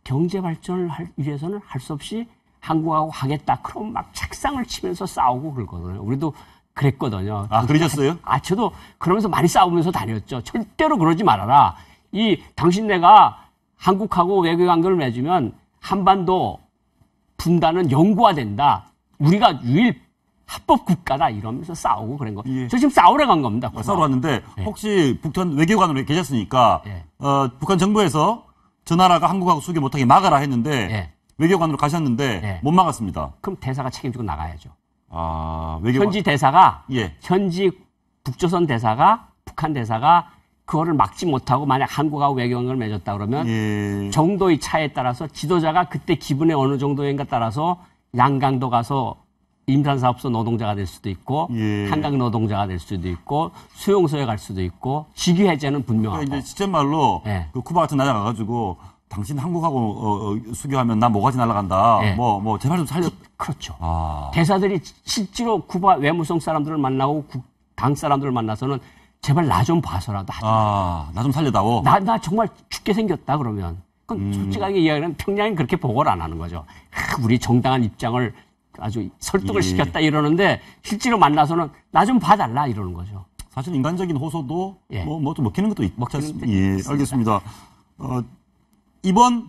경제 발전을 위해서는 할 수 없이 한국하고 하겠다. 그럼 막 책상을 치면서 싸우고 그러거든요. 우리도 그랬거든요. 그러셨어요? 저도 그러면서 많이 싸우면서 다녔죠. 절대로 그러지 말아라. 당신네가 한국하고 외교관계를 맺으면 한반도 분단은 영구화된다. 우리가 유일 합법 국가다 이러면서 싸우고 그런 거. 저 지금 싸우러 간 겁니다. 싸우러 왔는데 혹시 북한 외교관으로 계셨으니까 북한 정부에서 저 나라가 한국하고 수교 못하게 막아라 했는데 외교관으로 가셨는데 못 막았습니다. 그럼 대사가 책임지고 나가야죠. 외교관. 현지 대사가 현지 북조선 대사가 북한 대사가 그거를 막지 못하고 만약 한국하고 외교관계를 맺었다 그러면 정도의 차에 따라서 지도자가 그때 기분에 어느 정도인가 따라서 양강도 가서 임산사업소 노동자가 될 수도 있고 한강 노동자가 될 수도 있고 수용소에 갈 수도 있고 직위 해제는 분명하고. 이제 시쳇말로 그 쿠바 같은 나라 가가지고 당신 한국하고 수교하면 나 모가지 날아간다. 뭐 제발 좀 살려. 그렇죠. 대사들이 실제로 쿠바 외무성 사람들을 만나고 당 사람들을 만나서는 제발 나 좀 봐서라도 하지 마. 나 좀 살려다오. 나 정말 죽게 생겼다 그러면. 그건 솔직하게 이야기하면 평양이 그렇게 보고를 안 하는 거죠. 우리 정당한 입장을 아주 설득을 시켰다 이러는데 실제로 만나서는 나 좀 봐달라 이러는 거죠. 사실 인간적인 호소도 뭐 좀 먹히는 것도 있지 않습니까? 알겠습니다. 이번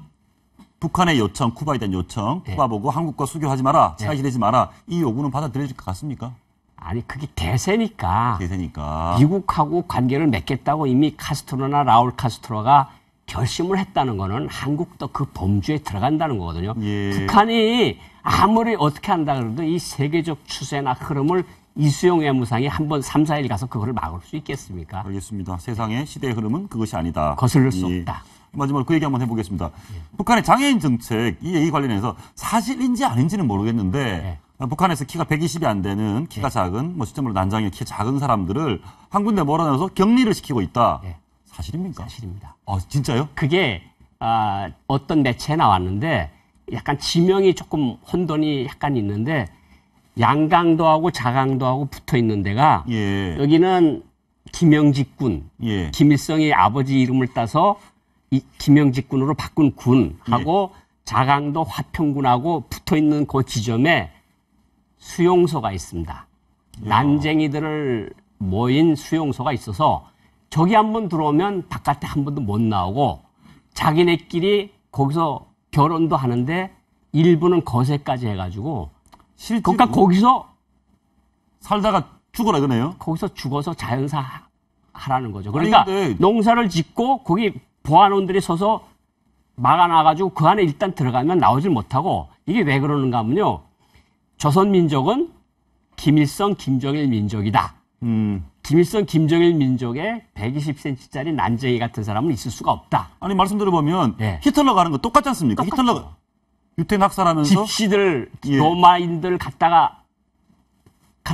북한의 요청, 쿠바에 대한 요청, 쿠바 보고 한국과 수교하지 마라, 차이 지내지 마라, 이 요구는 받아들여질 것 같습니까? 아니 그게 대세니까. 대세니까. 미국하고 관계를 맺겠다고 이미 카스트로나 라울 카스트로가 결심을 했다는 거는 한국도 그 범주에 들어간다는 거거든요. 북한이 아무리 어떻게 한다 그래도 이 세계적 추세나 흐름을 이수용 외무상이 한번 3, 4일 가서 그거를 막을 수 있겠습니까? 알겠습니다. 세상의 시대의 흐름은 그것이 아니다. 거슬릴 수 없다. 마지막으로 그 얘기 한번 해보겠습니다. 북한의 장애인 정책, 이 얘기 관련해서 사실인지 아닌지는 모르겠는데 북한에서 키가 120이 안 되는 키가 작은, 실제로 난장의 키 작은 사람들을 한 군데 몰아넣어서 격리를 시키고 있다. 사실입니까? 사실입니다. 진짜요? 그게 어떤 매체에 나왔는데 약간 지명이 조금 혼돈이 약간 있는데 양강도하고 자강도하고 붙어 있는 데가 여기는 김영직 군, 김일성이 아버지 이름을 따서 김영직 군으로 바꾼 군하고 자강도 화평군하고 붙어 있는 그 지점에 수용소가 있습니다. 난쟁이들을 모인 수용소가 있어서 저기 한번 들어오면 바깥에 한 번도 못 나오고 자기네끼리 거기서 결혼도 하는데 일부는 거세까지 해가지고 그러니까 거기서 살다가 죽어라 그러네요. 거기서 죽어서 자연사 하라는 거죠. 그러니까 농사를 짓고 거기 보안원들이 서서 막아놔가지고 그 안에 일단 들어가면 나오질 못하고 이게 왜 그러는가 하면요. 조선민족은 김일성, 김정일 민족이다. 김일성, 김정일 민족에 120cm짜리 난쟁이 같은 사람은 있을 수가 없다. 아니 말씀 들어보면 히틀러가 하는 거 똑같지 않습니까? 히틀러가 유태인 학살하면서 집시들, 로마인들 갖다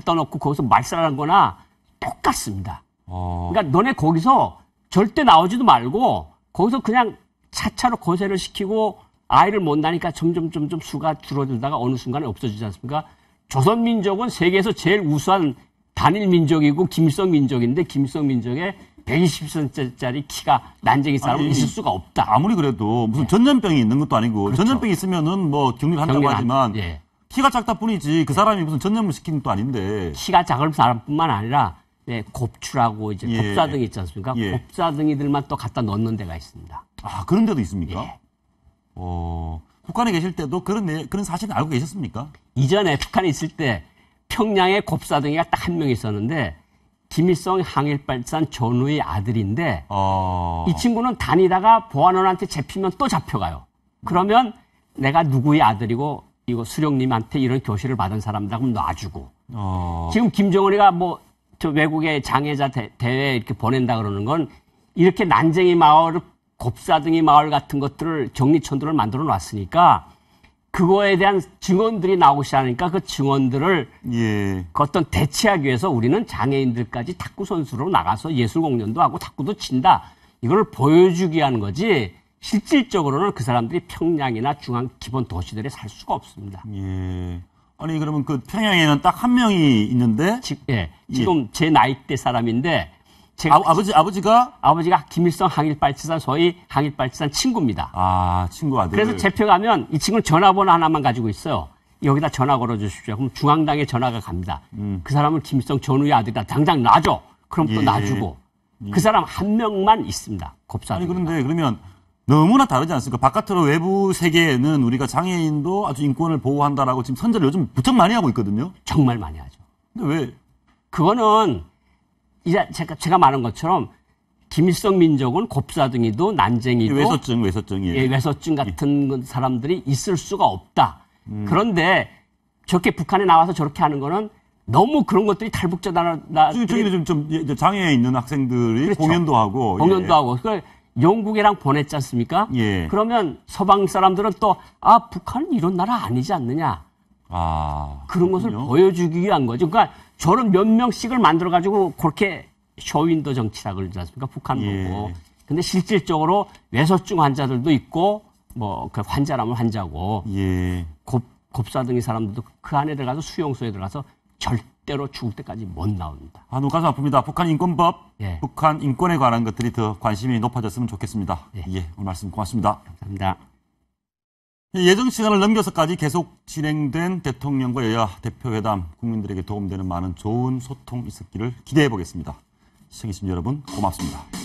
놓고 거기서 말살한 거나 똑같습니다. 그러니까 너네 거기서 절대 나오지도 말고 거기서 그냥 차차로 거세를 시키고 아이를 못 낳으니까 점점 수가 줄어들다가 어느 순간에 없어지지 않습니까? 조선민족은 세계에서 제일 우수한 단일 민족이고 김일성 민족인데 김일성 민족에 120cm짜리 키가 난쟁이 사람은 있을 수가 없다. 아무리 그래도 무슨 전염병이 있는 것도 아니고 그렇죠. 전염병이 있으면은 뭐 격리를 한다고 하지만 키가 작다 뿐이지 그 사람이 무슨 전염을 시키는 것도 아닌데 키가 작은 사람뿐만 아니라 곱추라고 이제 곱사등이 있지 않습니까? 곱사등이들만 또 갖다 넣는 데가 있습니다. 그런 데도 있습니까? 북한에 계실 때도 그런 사실은 알고 계셨습니까? 이전에 북한에 있을 때 평양에 곱사등이가 딱 한 명 있었는데 김일성 항일발산 전우의 아들인데 이 친구는 다니다가 보안원한테 잡히면 또 잡혀가요. 그러면 내가 누구의 아들이고 이거 수령님한테 이런 교시를 받은 사람이다 그럼 놔주고 지금 김정은이가 뭐 저 외국의 장애자 대회 이렇게 보낸다 그러는 건 이렇게 난쟁이 마을, 곱사등이 마을 같은 것들을 정리촌들을 만들어 놨으니까 그거에 대한 증언들이 나오기 시작하니까 그 증언들을 그 어떤 대체하기 위해서 우리는 장애인들까지 탁구 선수로 나가서 예술 공연도 하고 탁구도 친다. 이걸 보여주기 위한 거지 실질적으로는 그 사람들이 평양이나 중앙 기본 도시들에 살 수가 없습니다. 아니 그러면 그 평양에는 딱 한 명이 있는데 지금 제 나이대 사람인데 제가 아버지가 김일성 항일발치산 소위 항일발치산 친구입니다. 친구 아들. 그래서 잡혀가면 이 친구는 전화번호 하나만 가지고 있어요. 여기다 전화 걸어주십시오. 그럼 중앙당에 전화가 갑니다. 그 사람은 김일성 전우의 아들이다. 당장 놔줘. 그럼 또 놔주고. 그 사람 한 명만 있습니다. 곱사등. 아니 그런데 그러면 너무나 다르지 않습니까? 바깥으로 외부 세계에는 우리가 장애인도 아주 인권을 보호한다라고 지금 선전을 요즘 부쩍 많이 하고 있거든요. 정말 많이 하죠. 근데 왜? 그거는 이제 제가 말한 것처럼 김일성 민족은 곱사등이도 난쟁이도 외소증 외소증 같은 사람들이 있을 수가 없다. 그런데 저렇게 북한에 나와서 저렇게 하는 거는 너무 그런 것들이 탈북자다. 저기 좀 장애에 있는 학생들이 그렇죠. 공연도 하고 그러니까 영국이랑 보냈지 않습니까? 그러면 서방 사람들은 또 북한은 이런 나라 아니지 않느냐. 그런 것을 보여주기 위한 거죠. 그러니까 저런 몇 명씩을 만들어가지고 그렇게 쇼윈도 정치라 그러지 않습니까? 북한 보고. 근데 실질적으로 외소증 환자들도 있고, 뭐, 그 환자라면 환자고, 곱사등이 사람들도 그 안에 들어가서 수용소에 들어가서 절대로 죽을 때까지 못 나옵니다. 눈 가슴 아픕니다. 북한 인권법, 북한 인권에 관한 것들이 더 관심이 높아졌으면 좋겠습니다. 오늘 말씀 고맙습니다. 감사합니다. 예정 시간을 넘겨서까지 계속 진행된 대통령과 여야 대표회담, 국민들에게 도움되는 많은 좋은 소통 있었기를 기대해 보겠습니다. 시청해주신 여러분 고맙습니다.